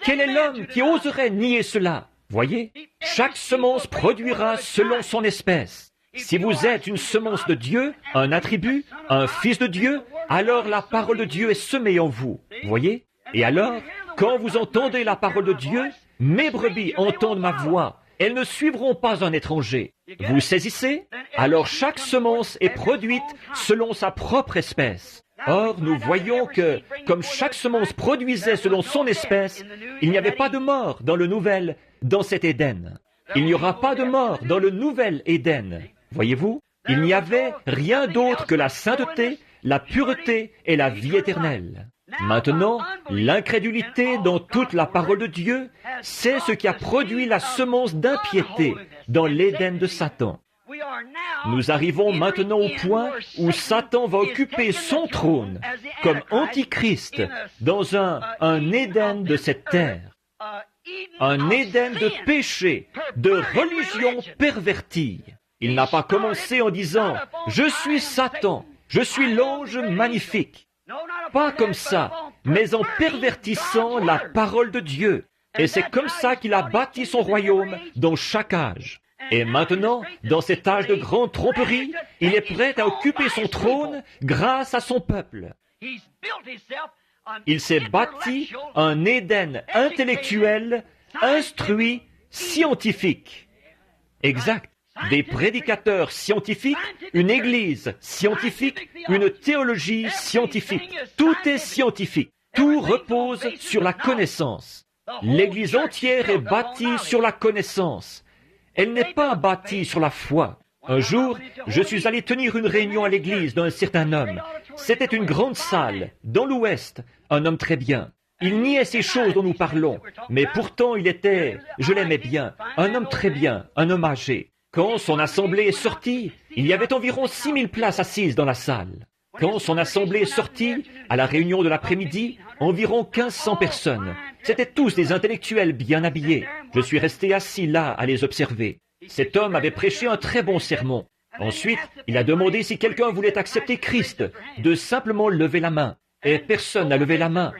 Quel est l'homme qui oserait nier cela? Voyez, chaque semence produira selon son espèce. Si vous êtes une semence de Dieu, un attribut, un fils de Dieu, alors la parole de Dieu est semée en vous. Voyez? Et alors, quand vous entendez la parole de Dieu, mes brebis entendent ma voix. Elles ne suivront pas un étranger. Vous saisissez? Alors chaque semence est produite selon sa propre espèce. Or, nous voyons que, comme chaque semence produisait selon son espèce, il n'y avait pas de mort dans cet Éden. Il n'y aura pas de mort dans le nouvel Éden. Voyez-vous, il n'y avait rien d'autre que la sainteté, la pureté et la vie éternelle. Maintenant, l'incrédulité dans toute la parole de Dieu, c'est ce qui a produit la semence d'impiété dans l'Éden de Satan. Nous arrivons maintenant au point où Satan va occuper son trône comme antichrist dans un Éden de cette terre. Un Éden de péché, de religion pervertie. Il n'a pas commencé en disant « Je suis Satan, je suis l'ange magnifique ». Pas comme ça, mais en pervertissant la parole de Dieu. Et c'est comme ça qu'il a bâti son royaume dans chaque âge. Et maintenant, dans cet âge de grande tromperie, il est prêt à occuper son trône grâce à son peuple. Il s'est bâti un Éden intellectuel, instruit, scientifique. Exact. Des prédicateurs scientifiques, une église scientifique, une théologie scientifique. Tout est scientifique. Tout repose sur la connaissance. L'église entière est bâtie sur la connaissance. Elle n'est pas bâtie sur la foi. Un jour, je suis allé tenir une réunion à l'église d'un certain homme. C'était une grande salle, dans l'Ouest, un homme très bien. Il niait ces choses dont nous parlons, mais pourtant je l'aimais bien, un homme très bien, un homme âgé. Quand son assemblée est sortie, il y avait environ 6000 places assises dans la salle. Quand son assemblée est sortie, à la réunion de l'après-midi, environ 1500 personnes. C'étaient tous des intellectuels bien habillés. Je suis resté assis là à les observer. Cet homme avait prêché un très bon sermon. Ensuite, il a demandé si quelqu'un voulait accepter Christ, de simplement lever la main. Et personne n'a levé la main.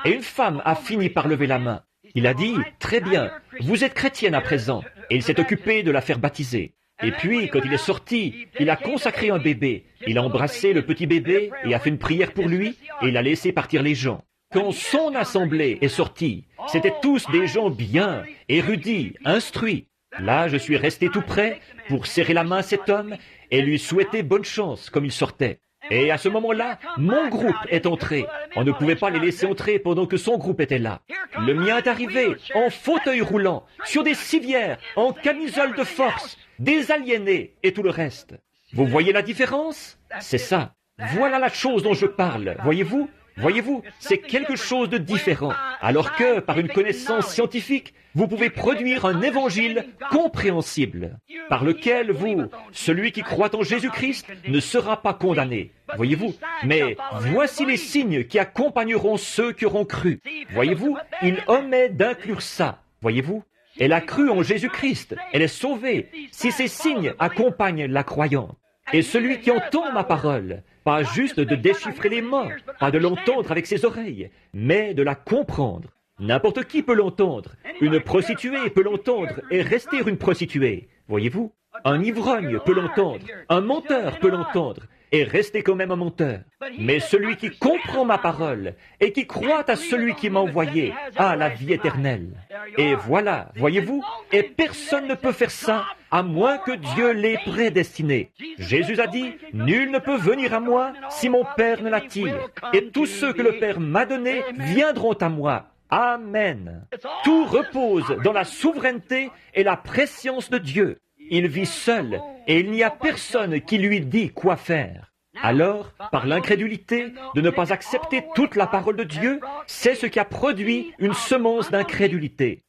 Et une femme a fini par lever la main. Il a dit, « Très bien, vous êtes chrétienne à présent. » Et il s'est occupé de la faire baptiser. Et puis, quand il est sorti, il a consacré un bébé. Il a embrassé le petit bébé et a fait une prière pour lui et il a laissé partir les gens. Quand son assemblée est sortie, c'étaient tous des gens bien, érudits, instruits. Là, je suis resté tout près pour serrer la main à cet homme et lui souhaiter bonne chance comme il sortait. Et à ce moment-là, mon groupe est entré. On ne pouvait pas les laisser entrer pendant que son groupe était là. Le mien est arrivé en fauteuil roulant, sur des civières, en camisole de force, des aliénés et tout le reste. Vous voyez la différence? C'est ça. Voilà la chose dont je parle, voyez-vous? Voyez-vous, c'est quelque chose de différent. Alors que, par une connaissance scientifique, vous pouvez produire un évangile compréhensible, par lequel vous, celui qui croit en Jésus-Christ, ne sera pas condamné. Voyez-vous? Mais voici les signes qui accompagneront ceux qui auront cru. Voyez-vous? Il omet d'inclure ça. Voyez-vous? Elle a cru en Jésus-Christ. Elle est sauvée. Si ces signes accompagnent la croyante. Et celui qui entend ma parole, pas juste de déchiffrer les mots, pas de l'entendre avec ses oreilles, mais de la comprendre. N'importe qui peut l'entendre. Une prostituée peut l'entendre et rester une prostituée. Voyez-vous? Un ivrogne peut l'entendre. Un menteur peut l'entendre et rester quand même un menteur. Mais celui qui comprend ma parole et qui croit à celui qui m'a envoyé a la vie éternelle. Et voilà, voyez-vous? Et personne ne peut faire ça à moins que Dieu l'ait prédestiné. Jésus a dit, « Nul ne peut venir à moi si mon Père ne l'attire. Et tous ceux que le Père m'a donnés viendront à moi. » Amen. Tout repose dans la souveraineté et la prescience de Dieu. Il vit seul et il n'y a personne qui lui dit quoi faire. Alors, par l'incrédulité, de ne pas accepter toute la parole de Dieu, c'est ce qui a produit une semence d'incrédulité,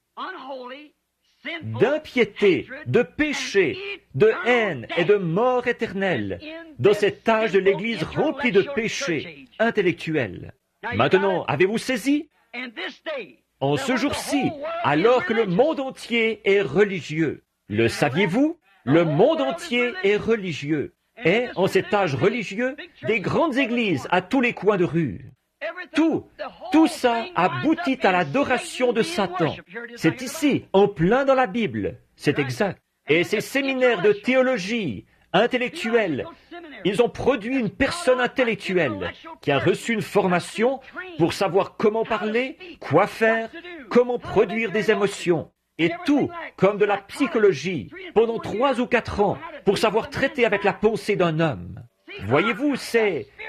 d'impiété, de péché, de haine et de mort éternelle dans cet âge de l'Église rempli de péché intellectuel. Maintenant, avez-vous saisi? En ce jour-ci, alors que le monde entier est religieux, le saviez-vous? Le monde entier est religieux. Et, en cet âge religieux, des grandes églises à tous les coins de rue. Tout ça aboutit à l'adoration de Satan. C'est ici, en plein dans la Bible. C'est exact. Et ces séminaires de théologie intellectuelle, ils ont produit une personne intellectuelle qui a reçu une formation pour savoir comment parler, quoi faire, comment produire des émotions. Et tout, comme de la psychologie, pendant 3 ou 4 ans, pour savoir traiter avec la pensée d'un homme. Voyez-vous,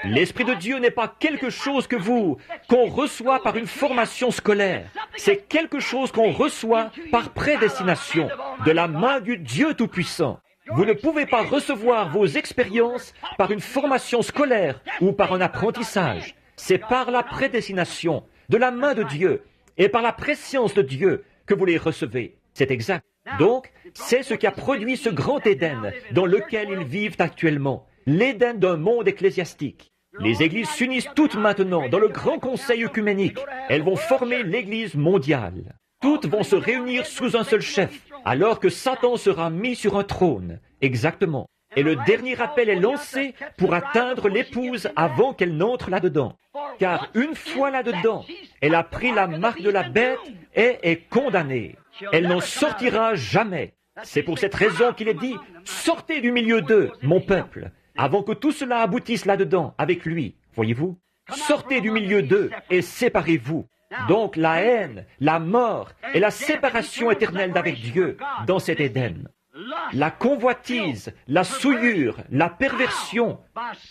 l'Esprit de Dieu n'est pas quelque chose qu'on reçoit par une formation scolaire. C'est quelque chose qu'on reçoit par prédestination, de la main du Dieu Tout-Puissant. Vous ne pouvez pas recevoir vos expériences par une formation scolaire ou par un apprentissage. C'est par la prédestination, de la main de Dieu, et par la prescience de Dieu que vous les recevez. C'est exact. Donc, c'est ce qui a produit ce grand Éden dans lequel ils vivent actuellement, l'Éden d'un monde ecclésiastique. Les églises s'unissent toutes maintenant dans le grand conseil œcuménique. Elles vont former l'Église mondiale. Toutes vont se réunir sous un seul chef, alors que Satan sera mis sur un trône. Exactement. Et le dernier appel est lancé pour atteindre l'épouse avant qu'elle n'entre là-dedans. Car une fois là-dedans, elle a pris la marque de la bête et est condamnée. Elle n'en sortira jamais. C'est pour cette raison qu'il est dit, « Sortez du milieu d'eux, mon peuple, avant que tout cela aboutisse là-dedans, avec lui. » Voyez-vous? Sortez du milieu d'eux et séparez-vous. Donc la haine, la mort et la séparation éternelle d'avec Dieu dans cet Éden. La convoitise, la souillure, la perversion.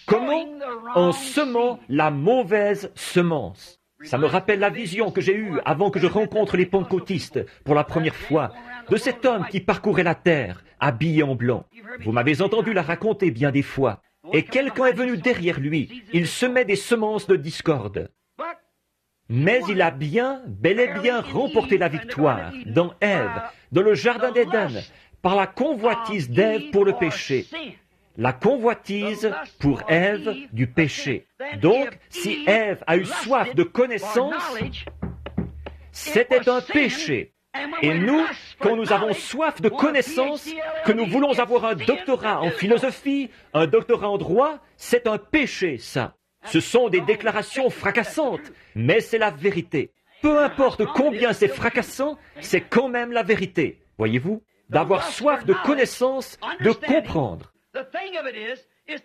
Comment? En semant la mauvaise semence. Ça me rappelle la vision que j'ai eue avant que je rencontre les pentecôtistes pour la première fois, de cet homme qui parcourait la terre, habillé en blanc. Vous m'avez entendu la raconter bien des fois. Et quelqu'un est venu derrière lui. Il semait des semences de discorde. Mais il a bel et bien remporté la victoire dans Ève, dans le jardin d'Éden, par la convoitise d'Ève pour le péché. La convoitise pour Ève du péché. Donc, si Ève a eu soif de connaissance, c'était un péché. Et nous, quand nous avons soif de connaissance, que nous voulons avoir un doctorat en philosophie, un doctorat en droit, c'est un péché, ça. Ce sont des déclarations fracassantes, mais c'est la vérité. Peu importe combien c'est fracassant, c'est quand même la vérité. Voyez-vous? D'avoir soif de connaissance, de comprendre.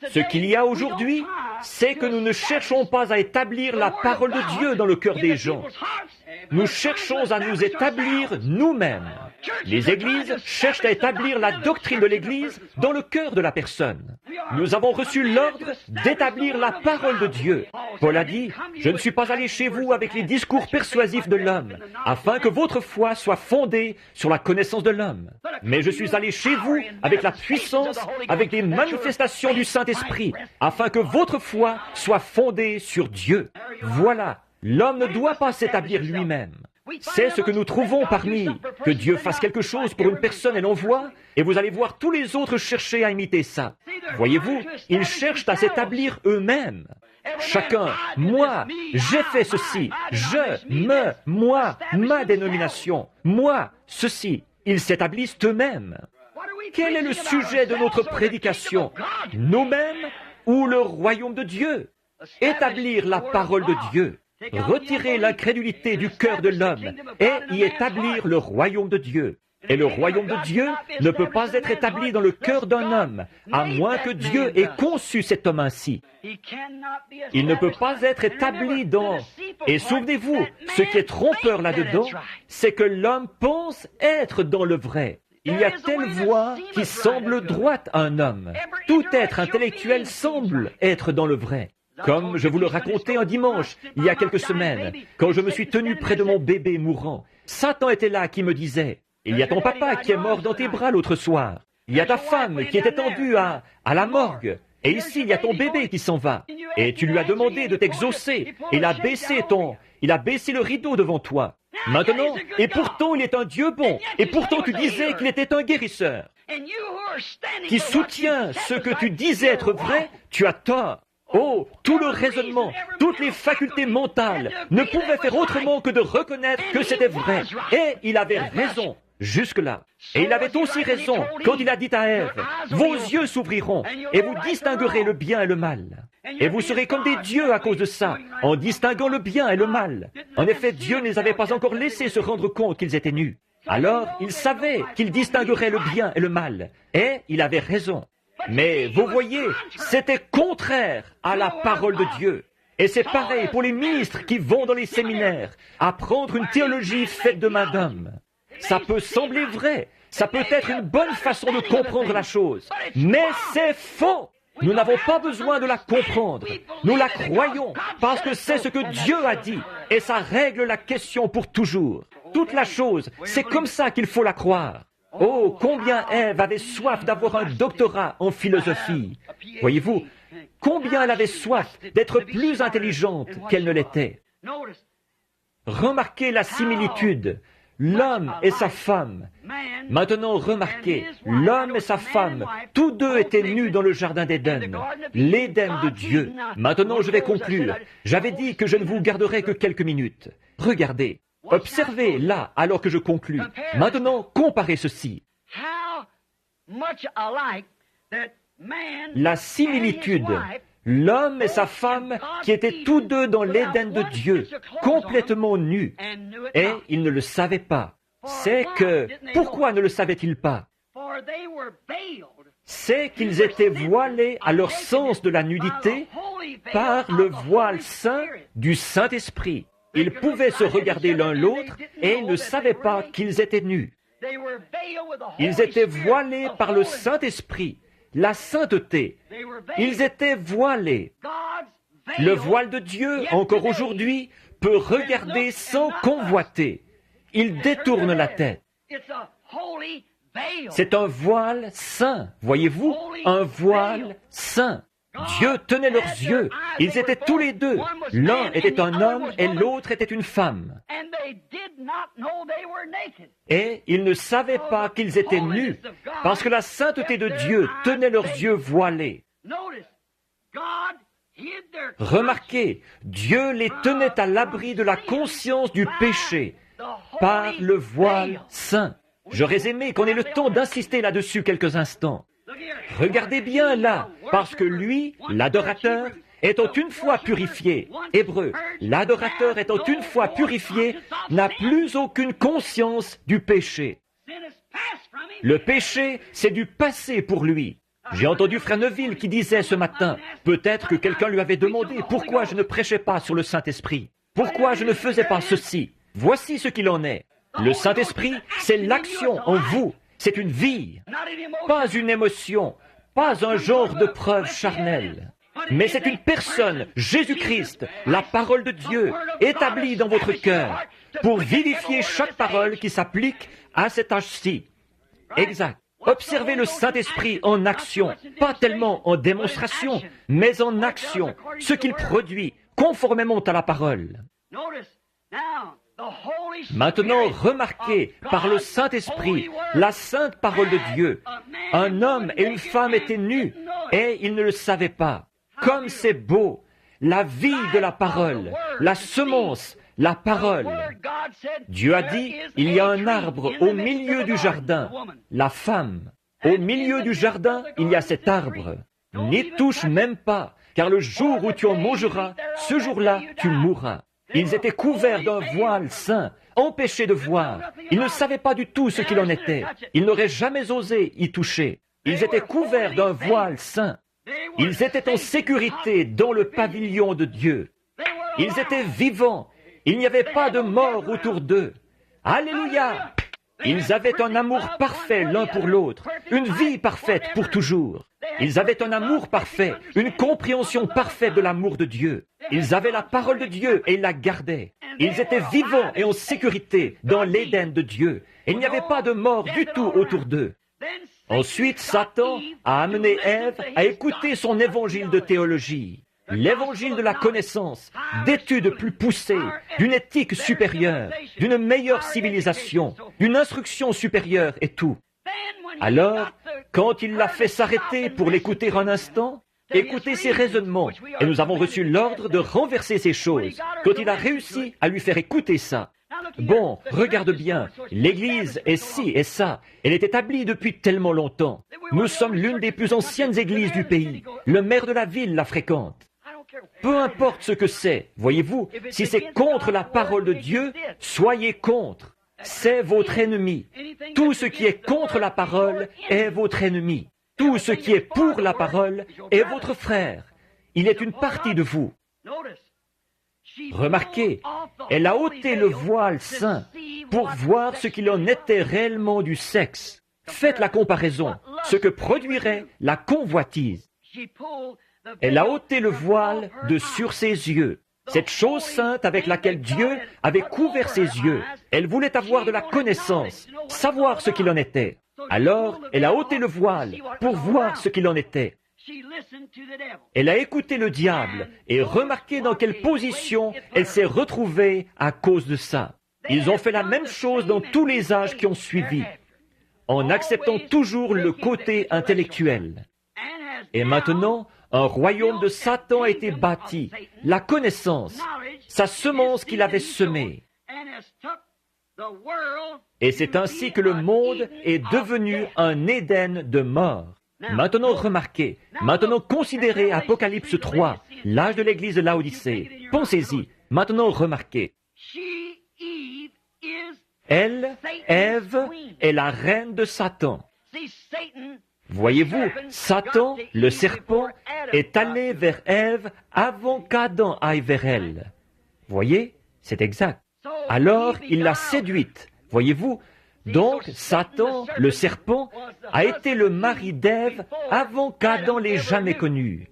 Ce qu'il y a aujourd'hui, c'est que nous ne cherchons pas à établir la parole de Dieu dans le cœur des gens. Nous cherchons à nous établir nous-mêmes. Les églises cherchent à établir la doctrine de l'Église dans le cœur de la personne. Nous avons reçu l'ordre d'établir la parole de Dieu. Paul a dit, « Je ne suis pas allé chez vous avec les discours persuasifs de l'homme, afin que votre foi soit fondée sur la connaissance de l'homme. Mais je suis allé chez vous avec la puissance, avec des manifestations du Saint-Esprit, afin que votre foi soit fondée sur Dieu. » Voilà, l'homme ne doit pas s'établir lui-même. C'est ce que nous trouvons parmi, que Dieu fasse quelque chose pour une personne et l'on voit, et vous allez voir tous les autres chercher à imiter ça. Voyez-vous, ils cherchent à s'établir eux-mêmes. Chacun, moi, j'ai fait ceci, moi, ma dénomination, moi, ceci. Ils s'établissent eux-mêmes. Quel est le sujet de notre prédication? Nous-mêmes ou le royaume de Dieu? Établir la parole de Dieu. Retirer l'incrédulité du cœur de l'homme et y établir le royaume de Dieu. Et le royaume de Dieu ne peut pas être établi dans le cœur d'un homme, à moins que Dieu ait conçu cet homme ainsi. Il ne peut pas être établi dans... Et souvenez-vous, ce qui est trompeur là-dedans, c'est que l'homme pense être dans le vrai. Il y a telle voie qui semble droite à un homme. Tout être intellectuel semble être dans le vrai. Comme je vous le racontais un dimanche, il y a quelques semaines, quand je me suis tenu près de mon bébé mourant, Satan était là qui me disait, « Il y a ton papa qui est mort dans tes bras l'autre soir. Il y a ta femme qui est étendue à la morgue. Et ici, il y a ton bébé qui s'en va. Et tu lui as demandé de t'exaucer. Il a baissé le rideau devant toi. Maintenant, et pourtant il est un Dieu bon. Et pourtant tu disais qu'il était un guérisseur. Qui soutient ce que tu disais être vrai, tu as tort. Oh, tout le raisonnement, toutes les facultés mentales ne pouvaient faire autrement que de reconnaître que c'était vrai. Et il avait raison, jusque-là. Et il avait aussi raison quand il a dit à Ève, « Vos yeux s'ouvriront et vous distinguerez le bien et le mal. Et vous serez comme des dieux à cause de ça, en distinguant le bien et le mal. » En effet, Dieu ne les avait pas encore laissés se rendre compte qu'ils étaient nus. Alors, il savait qu'il distinguerait le bien et le mal. Et il avait raison. Mais vous voyez, c'était contraire à la parole de Dieu. Et c'est pareil pour les ministres qui vont dans les séminaires apprendre une théologie faite de main d'homme. Ça peut sembler vrai, ça peut être une bonne façon de comprendre la chose, mais c'est faux. Nous n'avons pas besoin de la comprendre. Nous la croyons parce que c'est ce que Dieu a dit et ça règle la question pour toujours. Toute la chose, c'est comme ça qu'il faut la croire. Oh, combien Ève avait soif d'avoir un doctorat en philosophie. Voyez-vous, combien elle avait soif d'être plus intelligente qu'elle ne l'était. Remarquez la similitude. L'homme et sa femme. Maintenant, remarquez, l'homme et sa femme, tous deux étaient nus dans le jardin d'Éden, l'Éden de Dieu. Maintenant, je vais conclure. J'avais dit que je ne vous garderais que quelques minutes. Regardez. Observez là, alors que je conclus. Maintenant, comparez ceci. La similitude, l'homme et sa femme qui étaient tous deux dans l'Éden de Dieu, complètement nus, et ils ne le savaient pas. C'est que, pourquoi ne le savaient-ils pas? C'est qu'ils étaient voilés à leur sens de la nudité par le voile saint du Saint-Esprit. Ils pouvaient se regarder l'un l'autre et ils ne savaient pas qu'ils étaient nus. Ils étaient voilés par le Saint-Esprit, la sainteté. Ils étaient voilés. Le voile de Dieu, encore aujourd'hui, peut regarder sans convoiter. Il détourne la tête. C'est un voile saint, voyez-vous, un voile saint. Dieu tenait leurs yeux. Ils étaient tous les deux. L'un était un homme et l'autre était une femme. Et ils ne savaient pas qu'ils étaient nus, parce que la sainteté de Dieu tenait leurs yeux voilés. Remarquez, Dieu les tenait à l'abri de la conscience du péché par le voile saint. J'aurais aimé qu'on ait le temps d'insister là-dessus quelques instants. Regardez bien là, parce que lui, l'adorateur, étant une fois purifié, hébreu, l'adorateur étant une fois purifié, n'a plus aucune conscience du péché. Le péché, c'est du passé pour lui. J'ai entendu Frère Neville qui disait ce matin, peut-être que quelqu'un lui avait demandé pourquoi je ne prêchais pas sur le Saint-Esprit, pourquoi je ne faisais pas ceci. Voici ce qu'il en est. Le Saint-Esprit, c'est l'action en vous. C'est une vie, pas une émotion, pas un genre de preuve charnelle, mais c'est une personne, Jésus-Christ, la parole de Dieu, établie dans votre cœur, pour vivifier chaque parole qui s'applique à cet âge-ci. Exact. Observez le Saint-Esprit en action, pas tellement en démonstration, mais en action, ce qu'il produit, conformément à la parole. Maintenant, remarquez, par le Saint-Esprit, la sainte parole de Dieu, un homme et une femme étaient nus, et ils ne le savaient pas. Comme c'est beau, la vie de la parole, la semence, la parole. Dieu a dit, il y a un arbre au milieu du jardin, la femme. Au milieu du jardin, il y a cet arbre. N'y touche même pas, car le jour où tu en mangeras, ce jour-là, tu mourras. Ils étaient couverts d'un voile saint, empêchés de voir. Ils ne savaient pas du tout ce qu'il en était. Ils n'auraient jamais osé y toucher. Ils étaient couverts d'un voile saint. Ils étaient en sécurité dans le pavillon de Dieu. Ils étaient vivants. Il n'y avait pas de mort autour d'eux. Alléluia! Ils avaient un amour parfait l'un pour l'autre, une vie parfaite pour toujours. Ils avaient un amour parfait, une compréhension parfaite de l'amour de Dieu. Ils avaient la parole de Dieu et ils la gardaient. Ils étaient vivants et en sécurité dans l'Éden de Dieu. Et il n'y avait pas de mort du tout autour d'eux. Ensuite, Satan a amené Ève à écouter son évangile de théologie, l'évangile de la connaissance, d'études plus poussées, d'une éthique supérieure, d'une meilleure civilisation, d'une instruction supérieure et tout. Alors, quand il l'a fait s'arrêter pour l'écouter un instant, écouter ses raisonnements, et nous avons reçu l'ordre de renverser ces choses, quand il a réussi à lui faire écouter ça. Bon, regarde bien, l'Église est ci et ça. Elle est établie depuis tellement longtemps. Nous sommes l'une des plus anciennes églises du pays. Le maire de la ville la fréquente. Peu importe ce que c'est, voyez-vous, si c'est contre la parole de Dieu, soyez contre. C'est votre ennemi. Tout ce qui est contre la parole est votre ennemi. Tout ce qui est pour la parole est votre frère. Il est une partie de vous. Remarquez, elle a ôté le voile saint pour voir ce qu'il en était réellement du sexe. Faites la comparaison, ce que produirait la convoitise. Elle a ôté le voile de sur ses yeux. Cette chose sainte avec laquelle Dieu avait couvert ses yeux. Elle voulait avoir de la connaissance, savoir ce qu'il en était. Alors, elle a ôté le voile pour voir ce qu'il en était. Elle a écouté le diable et remarqué dans quelle position elle s'est retrouvée à cause de ça. Ils ont fait la même chose dans tous les âges qui ont suivi, en acceptant toujours le côté intellectuel. Et maintenant, un royaume de Satan a été bâti, la connaissance, sa semence qu'il avait semée. Et c'est ainsi que le monde est devenu un Éden de mort. Maintenant remarquez, maintenant considérez Apocalypse 3, l'âge de l'église de Laodicée. Pensez-y, maintenant remarquez. Elle, Ève, est la reine de Satan. Voyez-vous, Satan, le serpent, est allé vers Ève avant qu'Adam aille vers elle. Voyez, c'est exact. Alors, il l'a séduite. Voyez-vous, donc Satan, le serpent, a été le mari d'Ève avant qu'Adam l'ait jamais connue.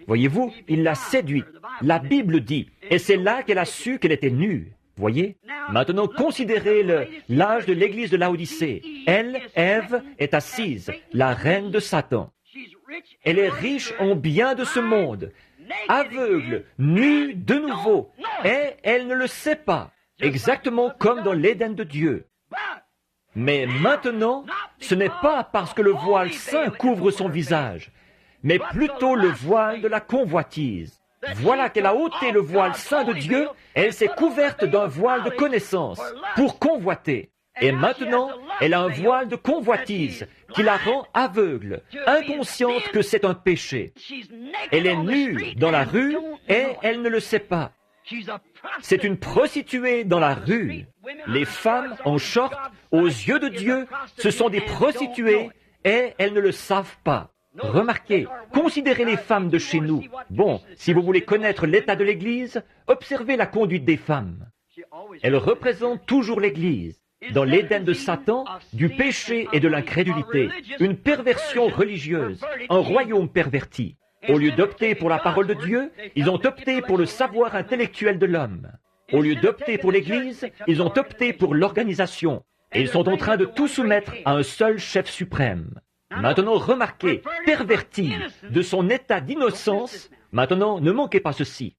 Voyez-vous, il l'a séduite. La Bible dit, et c'est là qu'elle a su qu'elle était nue. Voyez? Maintenant, considérez l'âge de l'église de Laodicée. Elle, Ève, est assise, la reine de Satan. Elle est riche en biens de ce monde, aveugle, nue de nouveau, et elle ne le sait pas, exactement comme dans l'Éden de Dieu. Mais maintenant, ce n'est pas parce que le voile saint couvre son visage, mais plutôt le voile de la convoitise. Voilà qu'elle a ôté le voile saint de Dieu, et elle s'est couverte d'un voile de connaissance pour convoiter. Et maintenant, elle a un voile de convoitise qui la rend aveugle, inconsciente que c'est un péché. Elle est nue dans la rue et elle ne le sait pas. C'est une prostituée dans la rue. Les femmes en short, aux yeux de Dieu, ce sont des prostituées et elles ne le savent pas. Remarquez, considérez les femmes de chez nous. Bon, si vous voulez connaître l'état de l'Église, observez la conduite des femmes. Elles représentent toujours l'Église. dans l'Éden de Satan, du péché et de l'incrédulité, une perversion religieuse, un royaume perverti. Au lieu d'opter pour la parole de Dieu, ils ont opté pour le savoir intellectuel de l'homme. Au lieu d'opter pour l'Église, ils ont opté pour l'organisation. Et ils sont en train de tout soumettre à un seul chef suprême. Maintenant, remarquez, perverti de son état d'innocence. Maintenant, ne manquez pas ceci.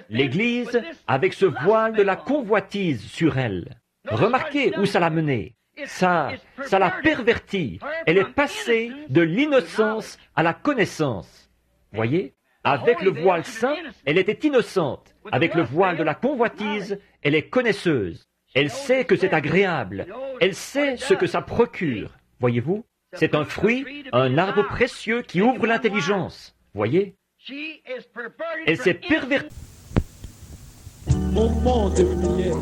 L'Église, avec ce voile de la convoitise sur elle, remarquez où ça l'a menée. Ça l'a pervertie. Elle est passée de l'innocence à la connaissance. Voyez? Avec le voile saint, elle était innocente. Avec le voile de la convoitise, elle est connaisseuse. Elle sait que c'est agréable. Elle sait ce que ça procure. Voyez-vous? C'est un fruit, un arbre précieux qui ouvre l'intelligence. Voyez? Elle s'est pervertie. Moment de prière.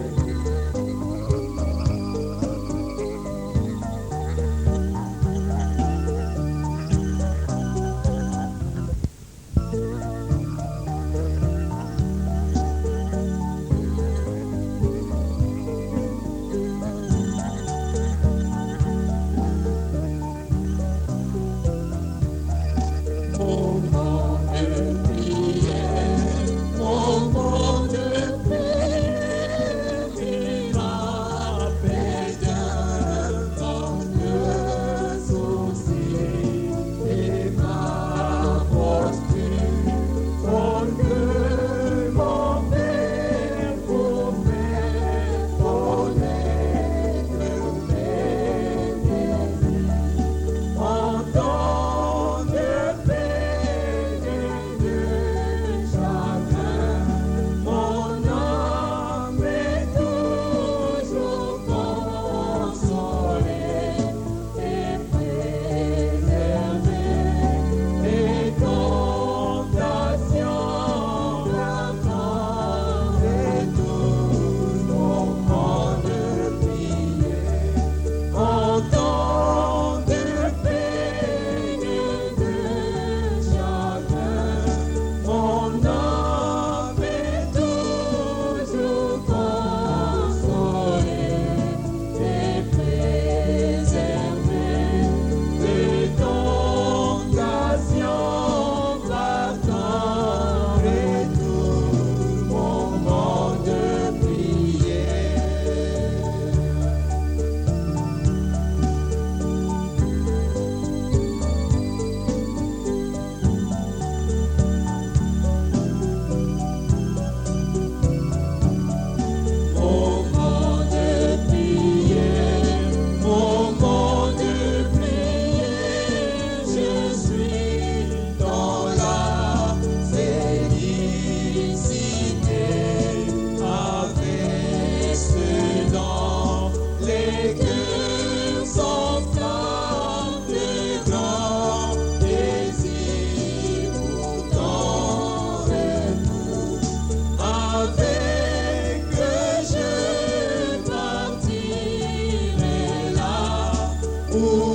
Ooh.